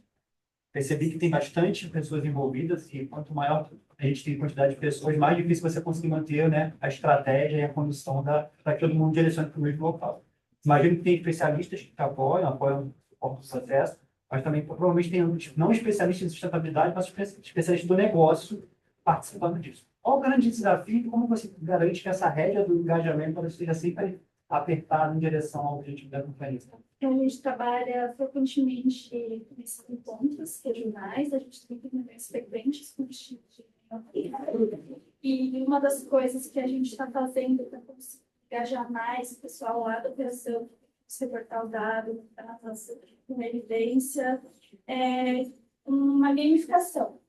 Percebi que tem bastante pessoas envolvidas e quanto maior a gente tem quantidade de pessoas, mais difícil você conseguir manter, né, a estratégia e a condução para que todo mundo direcione para o mesmo local. Imagino que tem especialistas que apoiam o processo, mas também provavelmente tem não especialistas em sustentabilidade, mas especialistas do negócio participando disso. Qual o grande desafio e como você garante que essa rédea do engajamento esteja sempre apertada em direção ao objetivo da companhia? A gente trabalha frequentemente nesses encontros regionais, a gente tem reuniões frequentes com os times de e uma das coisas que a gente está fazendo para conseguir engajar mais o pessoal lá da operação reportar o dado, a nossa evidência, uma gamificação.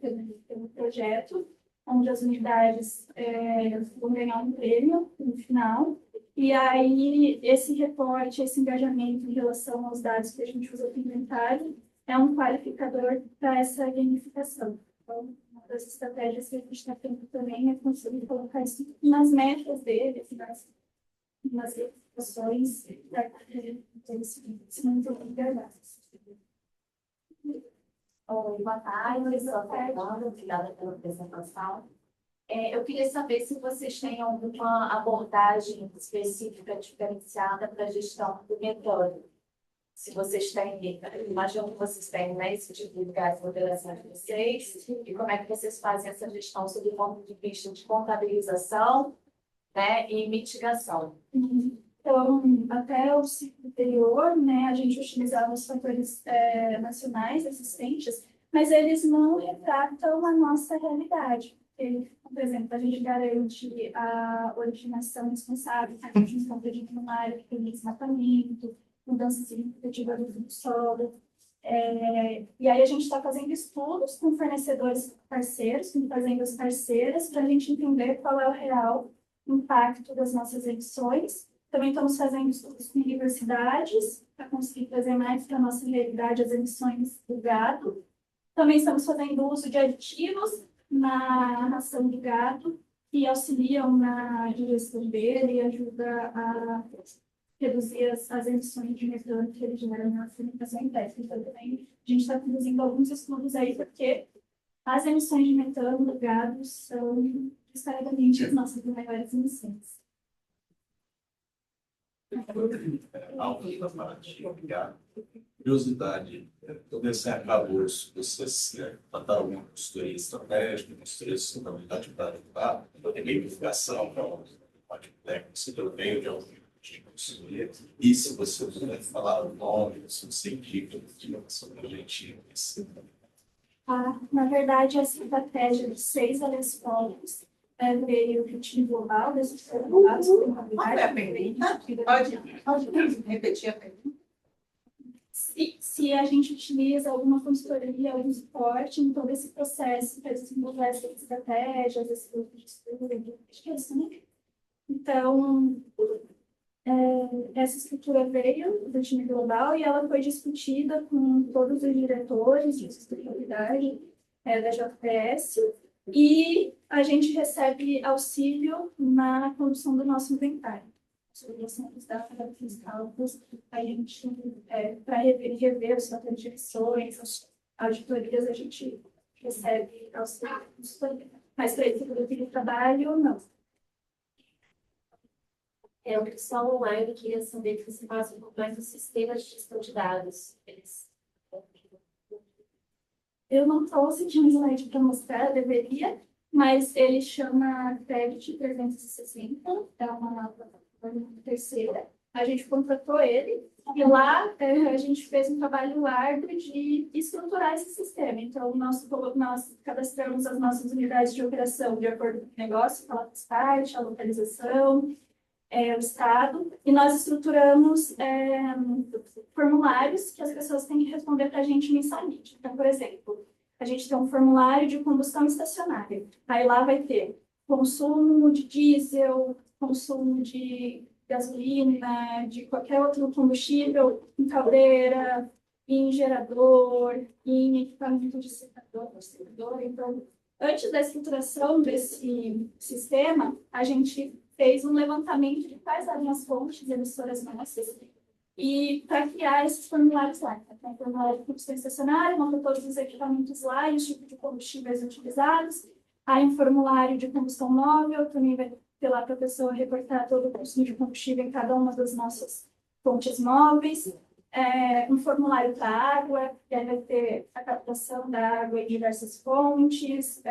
Tem um projeto onde as unidades vão ganhar um prêmio no final, e aí esse reporte, esse engajamento em relação aos dados que a gente usa para o inventário é um qualificador para essa gamificação. Então, uma das estratégias que a gente está tendo também é conseguir colocar isso nas metas deles, nas ações, para eles se manterem engajados. Oi, boa tarde, sou a Fernanda, obrigada pela apresentação. Eu queria saber se vocês têm alguma abordagem específica diferenciada para a gestão do metano. Se vocês têm, imagino que vocês têm, né, esse tipo de gás de moderação de vocês, e como é que vocês fazem essa gestão sob o ponto de vista de contabilização, né, e mitigação. Então, até o ciclo anterior, né, a gente utilizava os fatores nacionais existentes, mas eles não retratam a nossa realidade. Porque, por exemplo, a gente garante a originação responsável, a gente encontra de uma área que tem desmatamento, mudança significativa do uso do solo. E aí a gente está fazendo estudos com fornecedores parceiros, com fazendas parceiras, para a gente entender qual é o real impacto das nossas emissões. Também estamos fazendo estudos com universidades, para conseguir trazer mais para a nossa realidade as emissões do gado. Também estamos fazendo uso de aditivos na ração do gado, que auxiliam na digestão dele e ajuda a reduzir as emissões de metano que ele gera na alimentação interna. Então, também a gente está conduzindo alguns estudos aí, porque as emissões de metano do gado são disparadamente as nossas maiores emissões. Curiosidade, todo esse arcabouço, vocês trataram alguma consultoria estratégica, consultoria de sustentabilidade para ajudar, tem gamificação, você meio de algum tipo de consultoria, e se você puder falar o nome, se você indica sobre a gente. Na verdade, a estratégia de 6 alesfólogos veio do time global, desses globais, Qual é a pergunta? Pode repetir a pergunta? Se a gente utiliza alguma consultoria, algum suporte em todo esse processo para desenvolver essas estratégias, esse grupo de estudo, acho que é isso, né? Então, essa estrutura veio do time global e ela foi discutida com todos os diretores de sustentabilidade da JPS, e a gente recebe auxílio na condução do nosso inventário. Solução dos dados fiscal, a gente, para rever os fatores de emissões, as auditorias, a gente recebe auxílio. Mas para esse grupo de trabalho, não. O pessoal online queria saber que você faz um pouco mais do sistema de gestão de dados. Eu não trouxe de um slide para mostrar, deveria, mas ele chama Credit 360, é uma plataforma terceira. A gente contratou ele e lá a gente fez um trabalho árduo de estruturar esse sistema. Então, nós cadastramos as nossas unidades de operação de acordo com o negócio, a start, a localização, o estado, e nós estruturamos formulários que as pessoas têm que responder para a gente mensalmente. Então, por exemplo, a gente tem um formulário de combustão estacionária. Aí lá vai ter consumo de diesel, consumo de gasolina, de qualquer outro combustível em caldeira, em gerador, em equipamento de secador. Então, antes da estruturação desse sistema, a gente fez um levantamento de quais eram as fontes emissoras nossas e para criar esses formulários lá. Então, formulário de combustão estacionária, monta todos os equipamentos lá e os tipos de combustíveis utilizados. Aí um formulário de combustão móvel, também vai ter lá para a pessoa reportar todo o consumo de combustível em cada uma das nossas fontes móveis. Um formulário para água, que aí vai ter a captação da água em diversas fontes,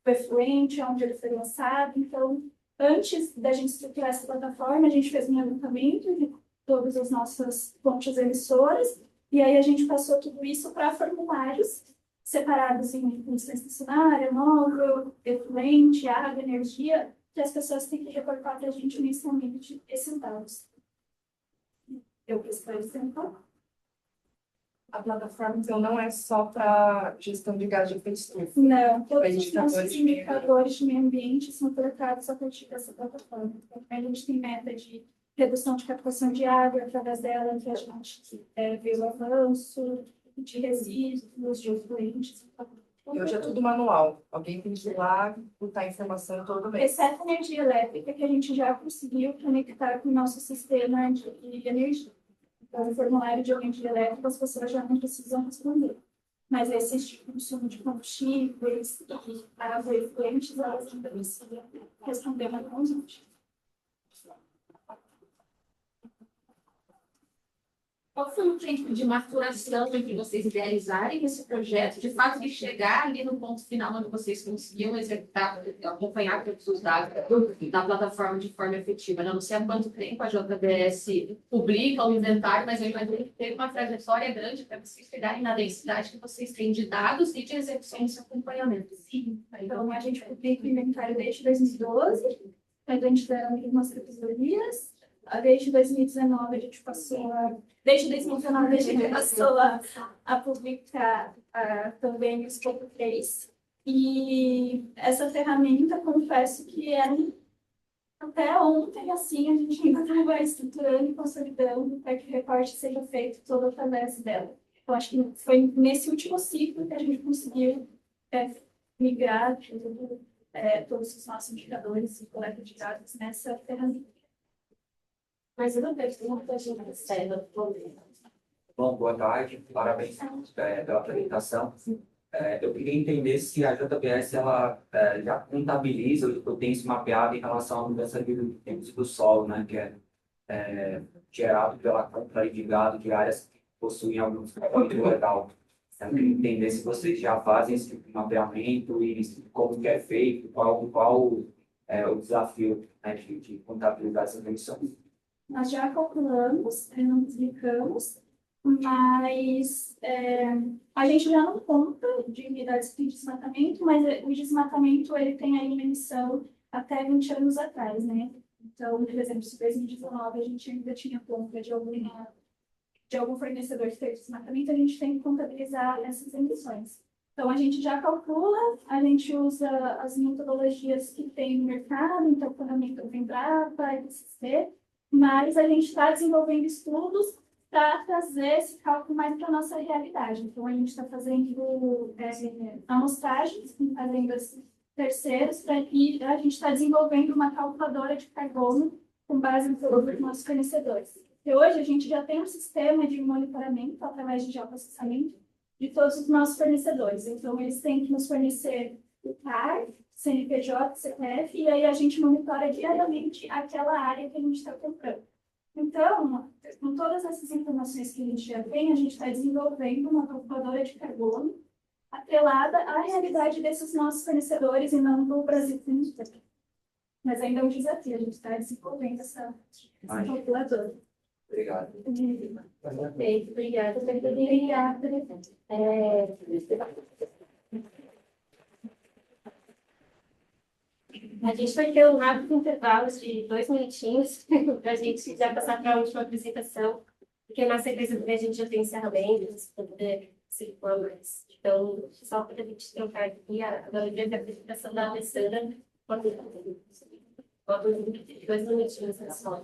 o efluente, onde ele foi lançado. Então, antes da gente estruturar essa plataforma, a gente fez um levantamento de todas as nossas fontes emissoras, e aí a gente passou tudo isso para formulários separados em combustão estacionária, móvel, efluente, água, energia, que as pessoas têm que reportar para a gente mensalmente esses dados. Eu preciso exemplo. A plataforma, então, não é só para gestão de gás de efeito estufa. Não, todos os Indicadores nossos de- indicadores de meio ambiente são coletados a partir dessa plataforma. Então, a gente tem meta de redução de captação de água, através dela que a gente vê o avanço de resíduos, de efluentes. E hoje é tudo manual. Alguém tem que ir lá botar a informação todo mês. Exceto a energia elétrica, que a gente já conseguiu conectar com o nosso sistema de energia. Então, o formulário de energia elétrica, as pessoas já não precisam responder. Mas esses de consumo de combustíveis e água e efluentes, elas ainda precisam responder manualmente. Qual foi o tempo de maturação entre vocês idealizarem esse projeto, de fato, de chegar ali no ponto final onde vocês conseguiam executar, acompanhar todos os dados da plataforma de forma efetiva? Eu não sei há quanto tempo a JBS publica o inventário, mas eu imagino que teve uma trajetória grande para vocês chegarem na densidade que vocês têm de dados e de execução desse acompanhamento. Sim, então a gente publica o inventário desde 2012, quando a gente deram algumas revisorias. Desde 2019 a gente passou a publicar também o Scope 3. E essa ferramenta, confesso que até ontem, assim, a gente ainda estava estruturando e consolidando para que o recorte seja feito todo através dela. Então, acho que foi nesse último ciclo que a gente conseguiu migrar todos os nossos indicadores e coleta de dados nessa ferramenta. Mas eu não vejo muita gente recebe. Bom, boa tarde, parabéns pela apresentação. Eu queria entender se a JBS ela, já contabiliza ou tem isso mapeado em relação à mudança de tempos do solo, né, que é gerado pela compra de gado de áreas que possuem alguns componentes legal. Eu queria entender se vocês já fazem esse tipo de mapeamento e como que é feito, qual é o desafio, né, de contabilizar essas emissões. Nós já calculamos, não publicamos, mas a gente já não conta de unidades de desmatamento, mas o desmatamento ele tem aí uma emissão até 20 anos atrás, né? Então, por exemplo, se em 2019 a gente ainda tinha compra de algum fornecedor que teve desmatamento, a gente tem que contabilizar essas emissões. Então, a gente já calcula, a gente usa as metodologias que tem no mercado, então, quando vem Brava, IPCC, mas a gente está desenvolvendo estudos para trazer esse cálculo mais para a nossa realidade. Então, a gente está fazendo amostragens em fazendas terceiras e a gente está desenvolvendo uma calculadora de carbono com base em todos os nossos fornecedores. E hoje a gente já tem um sistema de monitoramento através de geoprocessamento de todos os nossos fornecedores. Então, eles têm que nos fornecer o CAR, CNPJ, CPF, e aí a gente monitora diariamente aquela área que a gente está comprando. Então, com todas essas informações que a gente já tem, a gente está desenvolvendo uma calculadora de carbono atrelada à realidade desses nossos fornecedores e não do Brasil inteiro. Mas ainda é um desafio, a gente está desenvolvendo essa calculadora. Obrigado. Perfeito, obrigada. A gente vai ter um rápido intervalo de 2 minutinhos para a gente já passar para a última apresentação, porque na sequência a gente já tem encerramentos, para poder se for mais. Então, só para a gente trocar aqui, agora a apresentação da Alessandra, pode 2 minutinhos só.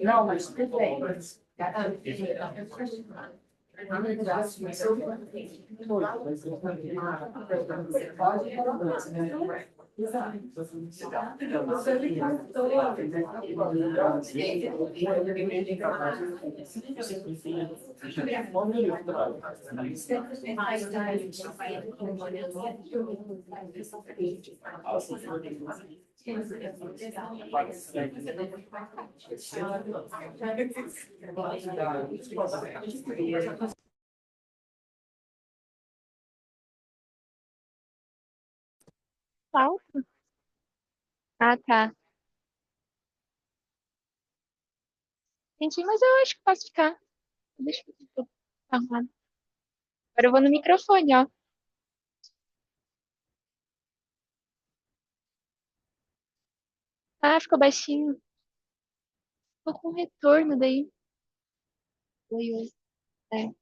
Não, mas tudo bem. Falta? Ah, tá. Entendi, mas eu acho que posso ficar. Deixa eu arrumar. Agora eu vou no microfone, ó. Ah, ficou baixinho. Ficou com retorno daí. Oi, oi. É.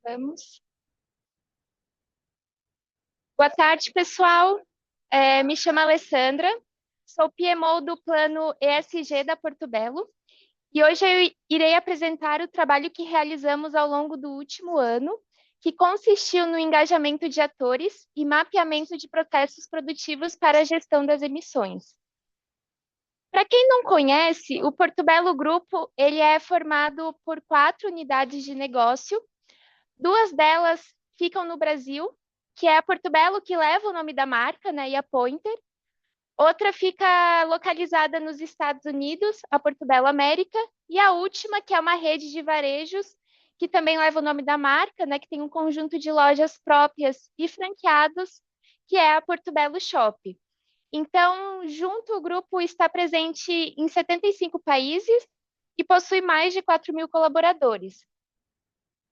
Vamos. Boa tarde, pessoal. Me chamo Alessandra, sou PMO do plano ESG da Porto Belo e hoje eu irei apresentar o trabalho que realizamos ao longo do último ano, que consistiu no engajamento de atores e mapeamento de processos produtivos para a gestão das emissões. Para quem não conhece, o Porto Belo Grupo ele é formado por 4 unidades de negócio. 2 delas ficam no Brasil, que é a Porto Belo, que leva o nome da marca, né, e a Pointer. Outra fica localizada nos Estados Unidos, a Portobello América, e a última, que é uma rede de varejos, que também leva o nome da marca, né, que tem um conjunto de lojas próprias e franqueados, que é a Portobello Shop. Então, junto, o grupo está presente em 75 países e possui mais de 4.000 colaboradores.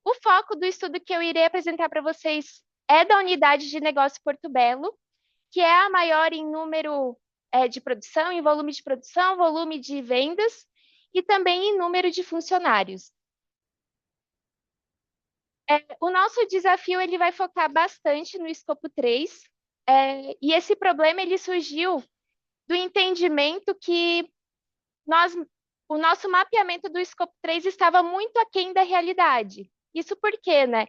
O foco do estudo que eu irei apresentar para vocês é da unidade de negócio Portobello, que é a maior em número de produção, em volume de produção, volume de vendas e também em número de funcionários. O nosso desafio ele vai focar bastante no escopo 3, e esse problema ele surgiu do entendimento que o nosso mapeamento do escopo 3 estava muito aquém da realidade. Isso porque, né,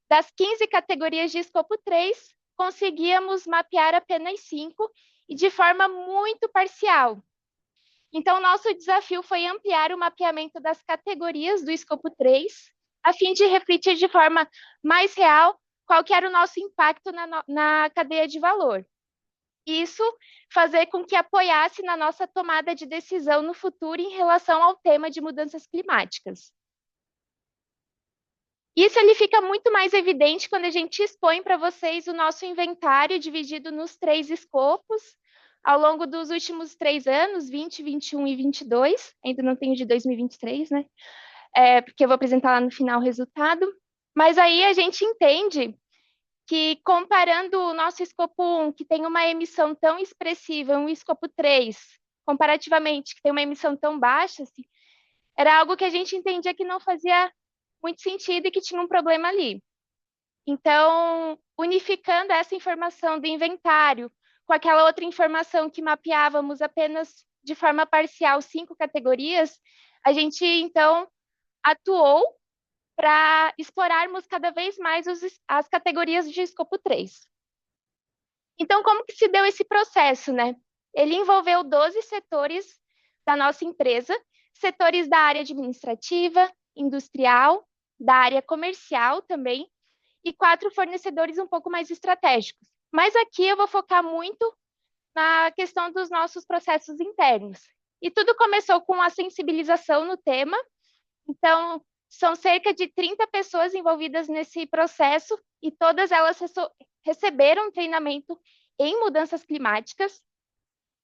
das 15 categorias de escopo 3, conseguíamos mapear apenas 5 e de forma muito parcial. Então, nosso desafio foi ampliar o mapeamento das categorias do escopo 3, a fim de refletir de forma mais real qual que era o nosso impacto na cadeia de valor. Isso fazer com que apoiasse na nossa tomada de decisão no futuro em relação ao tema de mudanças climáticas. Isso ele fica muito mais evidente quando a gente expõe para vocês o nosso inventário dividido nos 3 escopos, ao longo dos últimos 3 anos, 20, 21 e 22, ainda não tenho de 2023, né? Porque eu vou apresentar lá no final o resultado. Mas aí a gente entende que comparando o nosso escopo 1, que tem uma emissão tão expressiva, um escopo 3, comparativamente, que tem uma emissão tão baixa, assim, era algo que a gente entendia que não fazia muito sentido e que tinha um problema ali. Então, unificando essa informação do inventário com aquela outra informação que mapeávamos apenas de forma parcial 5 categorias, a gente, então, atuou para explorarmos cada vez mais as categorias de escopo 3. Então, como que se deu esse processo, né? Ele envolveu 12 setores da nossa empresa, setores da área administrativa, industrial, da área comercial também, e 4 fornecedores um pouco mais estratégicos. Mas aqui eu vou focar muito na questão dos nossos processos internos. E tudo começou com a sensibilização no tema. Então, são cerca de 30 pessoas envolvidas nesse processo e todas elas receberam treinamento em mudanças climáticas.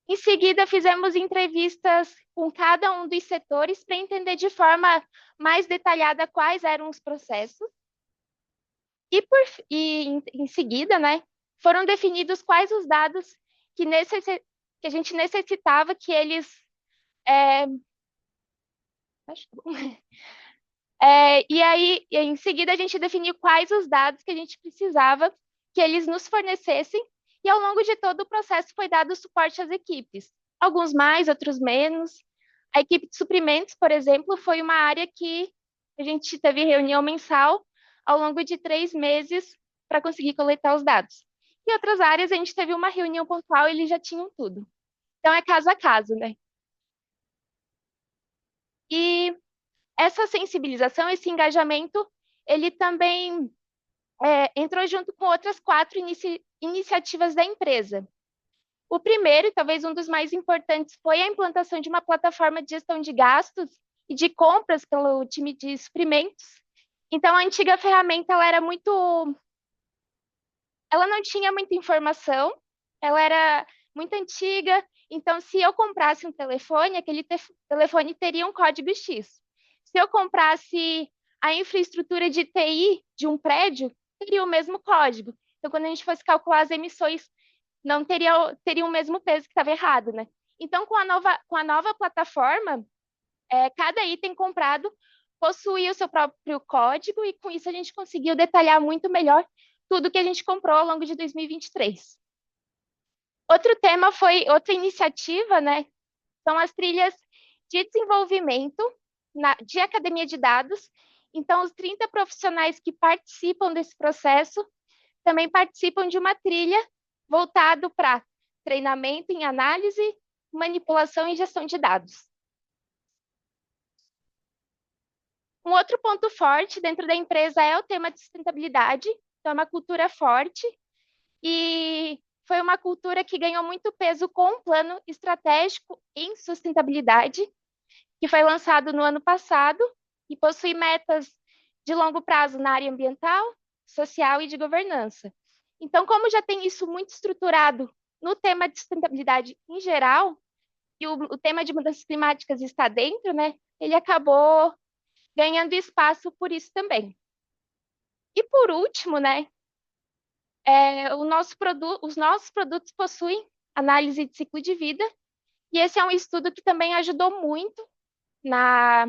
Em seguida, fizemos entrevistas com cada um dos setores para entender de forma mais detalhada quais eram os processos. Em seguida, né, foram definidos quais os dados que a gente necessitava que eles... e aí, em seguida, a gente definiu quais os dados que a gente precisava que eles nos fornecessem, e ao longo de todo o processo foi dado suporte às equipes, alguns mais, outros menos. A equipe de suprimentos, por exemplo, foi uma área que a gente teve reunião mensal ao longo de 3 meses para conseguir coletar os dados. Em outras áreas, a gente teve uma reunião pontual e eles já tinham tudo. Então, é caso a caso, né? E essa sensibilização, esse engajamento, ele também entrou junto com outras 4 iniciativas da empresa. O primeiro, e talvez um dos mais importantes, foi a implantação de uma plataforma de gestão de gastos e de compras pelo time de suprimentos. Então, a antiga ferramenta, ela não tinha muita informação, ela era muito antiga, então, se eu comprasse um telefone, aquele telefone teria um código X. Se eu comprasse a infraestrutura de TI de um prédio, teria o mesmo código. Então, quando a gente fosse calcular as emissões, não teria o mesmo peso que estava errado, né? Então, com a nova plataforma, cada item comprado possuía o seu próprio código e, com isso, a gente conseguiu detalhar muito melhor tudo que a gente comprou ao longo de 2023. Outra iniciativa, né? São as trilhas de desenvolvimento de academia de dados. Então, os 30 profissionais que participam desse processo também participam de uma trilha voltado para treinamento em análise, manipulação e gestão de dados. Um outro ponto forte dentro da empresa é o tema de sustentabilidade. Então, é uma cultura forte e foi uma cultura que ganhou muito peso com o Plano Estratégico em Sustentabilidade, que foi lançado no ano passado e possui metas de longo prazo na área ambiental, social e de governança. Então, como já tem isso muito estruturado no tema de sustentabilidade em geral, e o tema de mudanças climáticas está dentro, né? Ele acabou ganhando espaço por isso também. E por último, né? Os nossos produtos possuem análise de ciclo de vida, e esse é um estudo que também ajudou muito na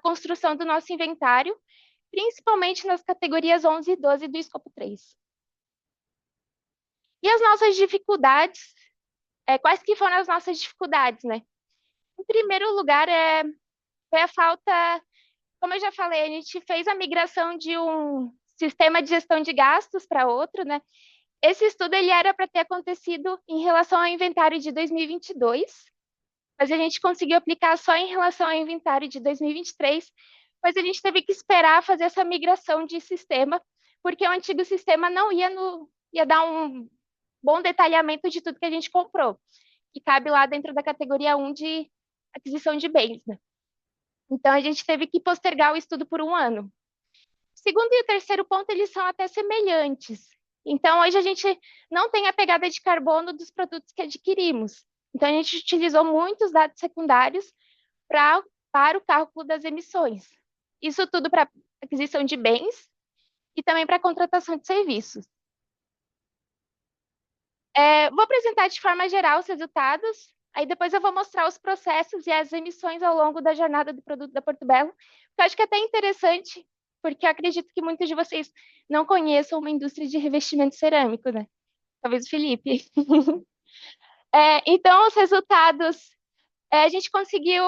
construção do nosso inventário, principalmente nas categorias 11 e 12 do escopo 3. E as nossas dificuldades, quais que foram as nossas dificuldades, né? Em primeiro lugar, foi a falta, como eu já falei, a gente fez a migração de um sistema de gestão de gastos para outro, né? Esse estudo ele era para ter acontecido em relação ao inventário de 2022, mas a gente conseguiu aplicar só em relação ao inventário de 2023, mas a gente teve que esperar fazer essa migração de sistema, porque o antigo sistema não ia dar um bom detalhamento de tudo que a gente comprou, que cabe lá dentro da categoria 1 de aquisição de bens, né? Então, a gente teve que postergar o estudo por um ano. O segundo e o terceiro ponto, eles são até semelhantes. Então, hoje a gente não tem a pegada de carbono dos produtos que adquirimos. Então, a gente utilizou muitos dados secundários para o cálculo das emissões. Isso tudo para aquisição de bens e também para contratação de serviços. Vou apresentar de forma geral os resultados, aí depois eu vou mostrar os processos e as emissões ao longo da jornada do produto da Porto Belo, que eu acho que é até interessante, porque eu acredito que muitos de vocês não conheçam uma indústria de revestimento cerâmico, né? Talvez o Felipe. Então, os resultados, a gente conseguiu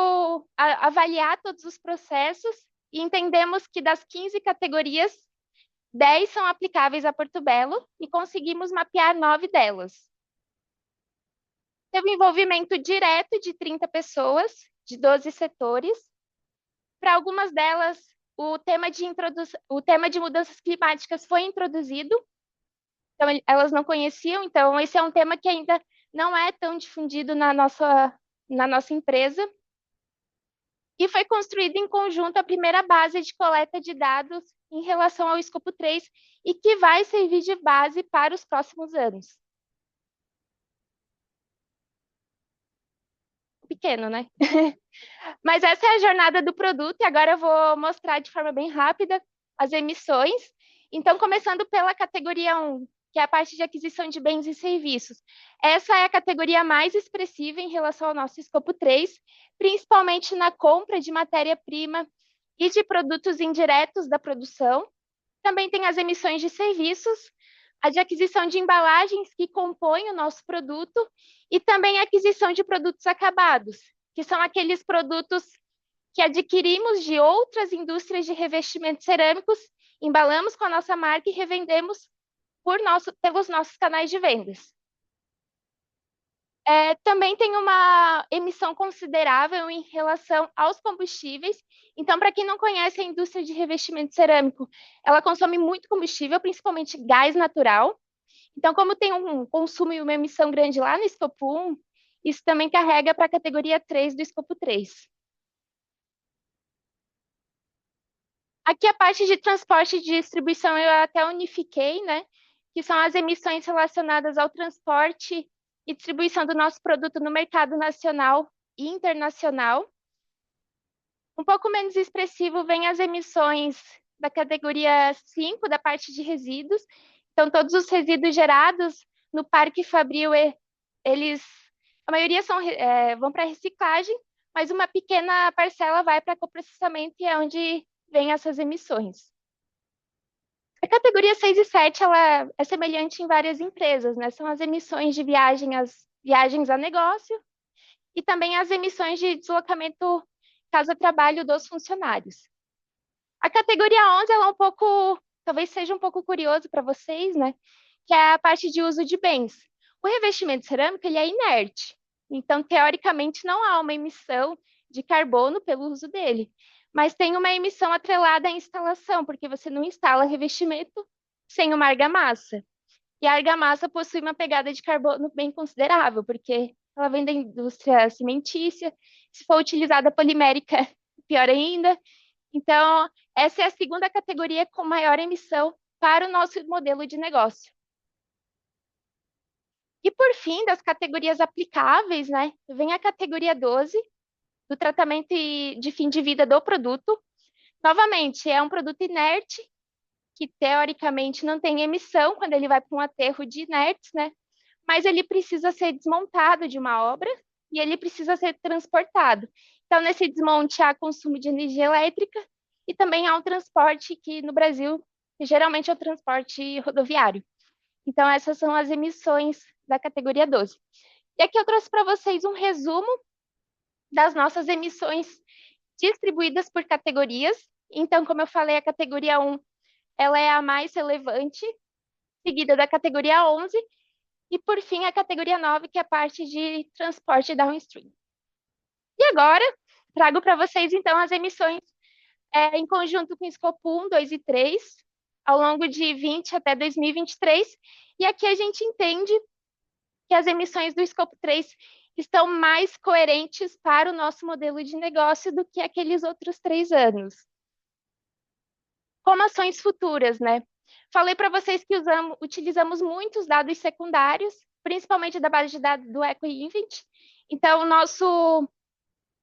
avaliar todos os processos e entendemos que das 15 categorias, 10 são aplicáveis a Porto Belo e conseguimos mapear 9 delas. Teve um envolvimento direto de 30 pessoas, de 12 setores. Para algumas delas, o tema de mudanças climáticas foi introduzido, então elas não conheciam, então esse é um tema que ainda não é tão difundido na nossa empresa. E foi construída em conjunto a primeira base de coleta de dados em relação ao escopo 3 e que vai servir de base para os próximos anos. Pequeno, né? Mas essa é a jornada do produto e agora eu vou mostrar de forma bem rápida as emissões. Então, começando pela categoria 1, que é a parte de aquisição de bens e serviços. Essa é a categoria mais expressiva em relação ao nosso escopo 3, principalmente na compra de matéria-prima e de produtos indiretos da produção. Também tem as emissões de serviços, a de aquisição de embalagens que compõem o nosso produto e também a aquisição de produtos acabados, que são aqueles produtos que adquirimos de outras indústrias de revestimentos cerâmicos, embalamos com a nossa marca e revendemos pelos nossos canais de vendas. Também tem uma emissão considerável em relação aos combustíveis. Então, para quem não conhece a indústria de revestimento cerâmico, ela consome muito combustível, principalmente gás natural. Então, como tem um consumo e uma emissão grande lá no escopo 1, isso também carrega para a categoria 3 do escopo 3. Aqui a parte de transporte e distribuição eu até unifiquei, né? Que são as emissões relacionadas ao transporte e distribuição do nosso produto no mercado nacional e internacional. Um pouco menos expressivo vem as emissões da categoria 5, da parte de resíduos. Então, todos os resíduos gerados no Parque Fabril, a maioria vão para reciclagem, mas uma pequena parcela vai para coprocessamento e é onde vem essas emissões. A categoria 6 e 7 ela é semelhante em várias empresas, né? São as emissões de viagens a negócio e também as emissões de deslocamento casa-trabalho dos funcionários. A categoria 11 ela é talvez seja um pouco curioso para vocês, né? Que é a parte de uso de bens. O revestimento cerâmico ele é inerte, então teoricamente não há uma emissão de carbono pelo uso dele. Mas tem uma emissão atrelada à instalação, porque você não instala revestimento sem uma argamassa. E a argamassa possui uma pegada de carbono bem considerável, porque ela vem da indústria cimentícia. Se for utilizada polimérica, pior ainda. Então, essa é a segunda categoria com maior emissão para o nosso modelo de negócio. E por fim, das categorias aplicáveis, né, vem a categoria 12, do tratamento de fim de vida do produto. Novamente, é um produto inerte, que teoricamente não tem emissão quando ele vai para um aterro de inertes, né? Mas ele precisa ser desmontado de uma obra e ele precisa ser transportado. Então, nesse desmonte há consumo de energia elétrica e também há um transporte que no Brasil geralmente é o transporte rodoviário. Então, essas são as emissões da categoria 12. E aqui eu trouxe para vocês um resumo das nossas emissões distribuídas por categorias. Então, como eu falei, a categoria 1 ela é a mais relevante, seguida da categoria 11, e por fim a categoria 9, que é a parte de transporte downstream. E agora, trago para vocês então as emissões em conjunto com o escopo 1, 2 e 3, ao longo de 20 até 2023, e aqui a gente entende que as emissões do escopo 3 estão mais coerentes para o nosso modelo de negócio do que aqueles outros 3 anos. Como ações futuras, né? Falei para vocês que utilizamos muitos dados secundários, principalmente da base de dados do EcoInvent. Então, o nosso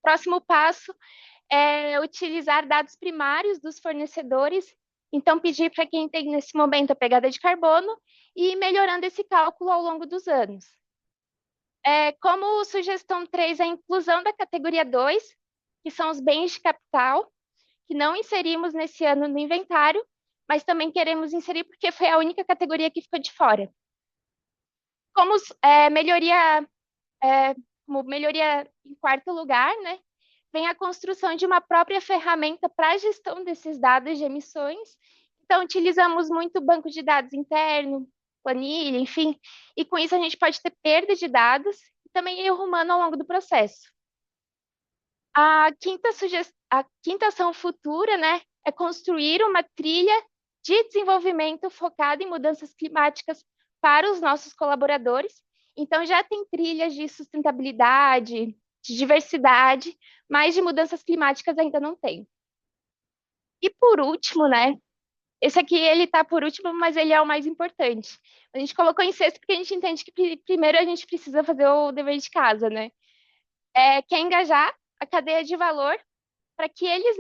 próximo passo é utilizar dados primários dos fornecedores. Então, pedir para quem tem nesse momento a pegada de carbono e ir melhorando esse cálculo ao longo dos anos. Como sugestão 3, a inclusão da categoria 2, que são os bens de capital, que não inserimos nesse ano no inventário, mas também queremos inserir porque foi a única categoria que ficou de fora. Como melhoria em quarto lugar, né, vem a construção de uma própria ferramenta para a gestão desses dados de emissões. Então, utilizamos muito banco de dados interno, planilha, enfim, e com isso a gente pode ter perda de dados e também erro humano ao longo do processo. A quinta ação futura, né, é construir uma trilha de desenvolvimento focada em mudanças climáticas para os nossos colaboradores. Então, já tem trilhas de sustentabilidade, de diversidade, mas de mudanças climáticas ainda não tem. E por último, né, esse aqui ele está por último, mas ele é o mais importante. A gente colocou em sexto porque a gente entende que primeiro a gente precisa fazer o dever de casa, né? Que é engajar a cadeia de valor para que eles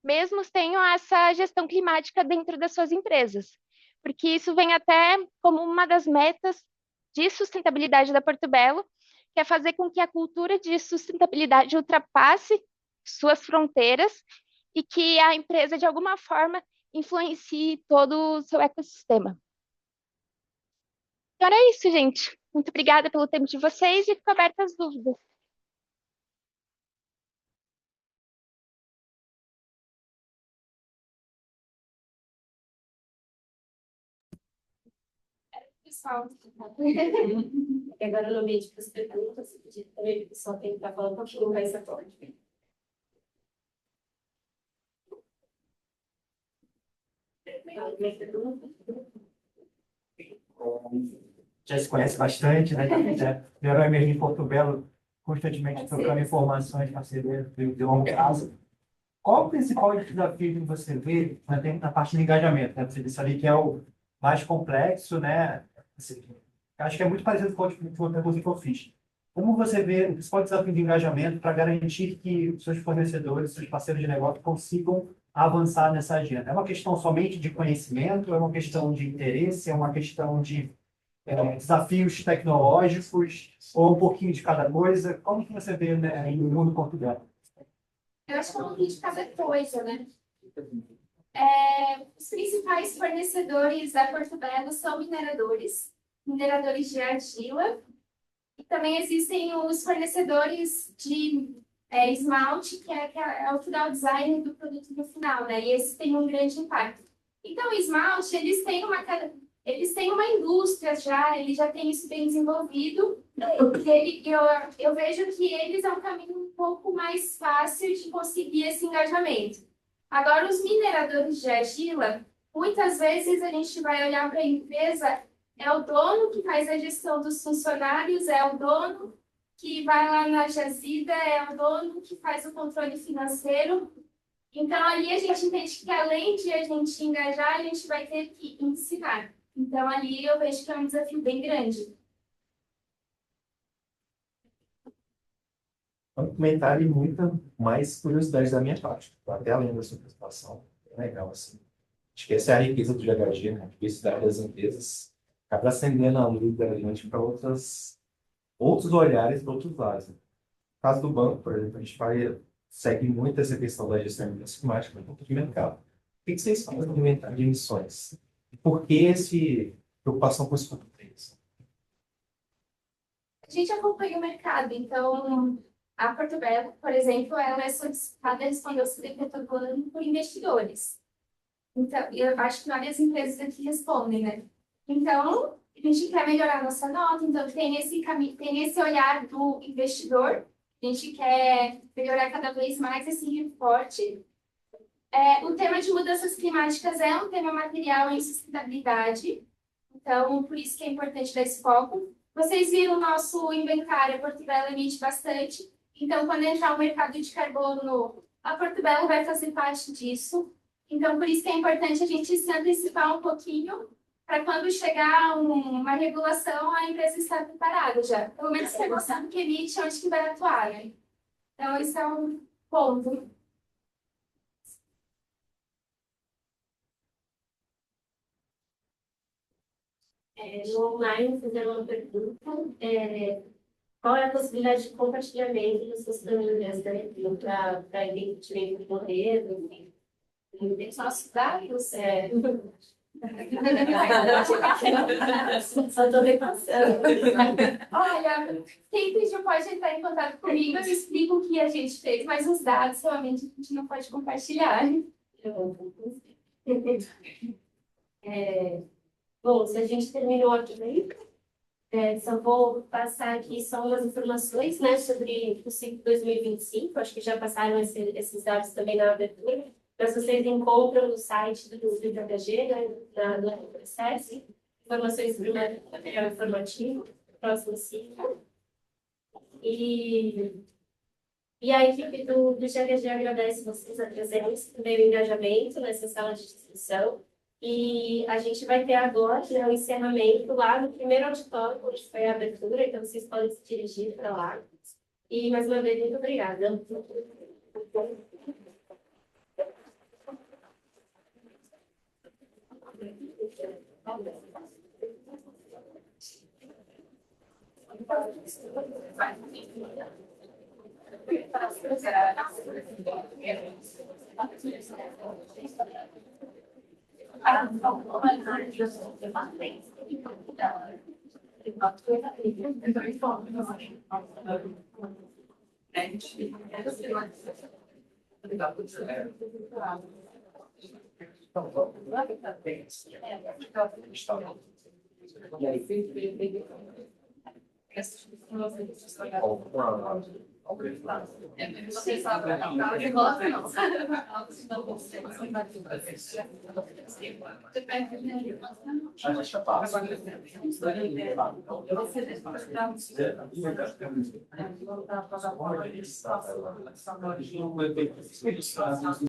mesmos tenham essa gestão climática dentro das suas empresas. Porque isso vem até como uma das metas de sustentabilidade da Porto Belo, que é fazer com que a cultura de sustentabilidade ultrapasse suas fronteiras e que a empresa, de alguma forma, influencie todo o seu ecossistema. Então é isso, gente. Muito obrigada pelo tempo de vocês e fico aberta às dúvidas. Pessoal, e agora no meio das perguntas, eu pedi também para o pessoal tentar falar um pouquinho mais agora. Já se conhece bastante, né? O Herói Merlin em Porto Belo, constantemente trocando informações, parceria de longo prazo. Qual o principal desafio que você vê na parte de engajamento? Né? Você disse ali que é o mais complexo, né? Assim, acho que é muito parecido com a pergunta que eu fiz. Como você vê o principal desafio de engajamento para garantir que os seus fornecedores, seus parceiros de negócio consigam avançar nessa agenda? É uma questão somente de conhecimento? É uma questão de interesse? É uma questão de desafios tecnológicos? Ou um pouquinho de cada coisa? Como que você vê, né, no mundo Portugal? Eu acho que é um pouquinho de cada coisa, né? Os principais fornecedores da Porto Belo são mineradores de argila, e também existem os fornecedores de esmalte, que é o que dá o design do produto no final, né? E esse tem um grande impacto. Então, o esmalte, eles têm uma indústria já, eles já têm isso bem desenvolvido, e eu vejo que eles é um caminho um pouco mais fácil de conseguir esse engajamento. Agora, os mineradores de argila, muitas vezes a gente vai olhar para a empresa é o dono que faz a gestão dos funcionários, é o dono que vai lá na jazida, é o dono que faz o controle financeiro. Então, ali a gente entende que, além de a gente engajar, a gente vai ter que ensinar. Então, ali eu vejo que é um desafio bem grande. Um comentário e muita mais curiosidade da minha parte. Tô até além da sua participação. É legal, assim. Acho que essa é a riqueza do GHG, né? A diversidade das empresas acaba acendendo a luz da gente para outros olhares para outros lados. No caso do banco, por exemplo, a gente segue muito essa questão da gestão climática no ponto de mercado. O que vocês fazem no inventário de emissões? E por que essa preocupação com esse ponto? A gente acompanha o mercado, então a Porto Belo, por exemplo, ela é solicitada a responder o CDP todo ano por investidores. Então, eu acho que várias empresas aqui respondem, né? Então, a gente quer melhorar a nossa nota, então tem esse olhar do investidor, a gente quer melhorar cada vez mais esse reporte. O tema de mudanças climáticas é um tema material em sustentabilidade, então, por isso que é importante dar esse foco. Vocês viram o nosso inventário, a Porto Belo emite bastante, então, quando entrar o mercado de carbono, a Porto Belo vai fazer parte disso. Então, por isso que é importante a gente se antecipar um pouquinho, para quando chegar uma regulação, a empresa estar preparada já. Pelo menos ter noção do que emite, onde que vai atuar, né? Então, esse é um ponto. No online, fizeram uma pergunta. Qual é a possibilidade de compartilhamento das suas planilhas, né? Para identificar o correio, enfim. Os nossos dados, Só estou repassando. Olha, quem pediu pode entrar em contato comigo, eu explico o que a gente fez, mas os dados realmente a gente não pode compartilhar. Bom, se a gente terminou aqui, só vou passar aqui só umas informações, né, sobre o ciclo 2025. Acho que já passaram esses dados também na abertura. Mas vocês encontram no site do GHG, né, no processo, informações do material informativo, próximo ciclo. E a equipe do GHG agradece vocês a presença, também o engajamento nessa sala de discussão. E a gente vai ter agora, né, o encerramento lá no primeiro auditório, onde foi a abertura, então vocês podem se dirigir para lá. E, mais uma vez, muito obrigada. Vocês sabem, não.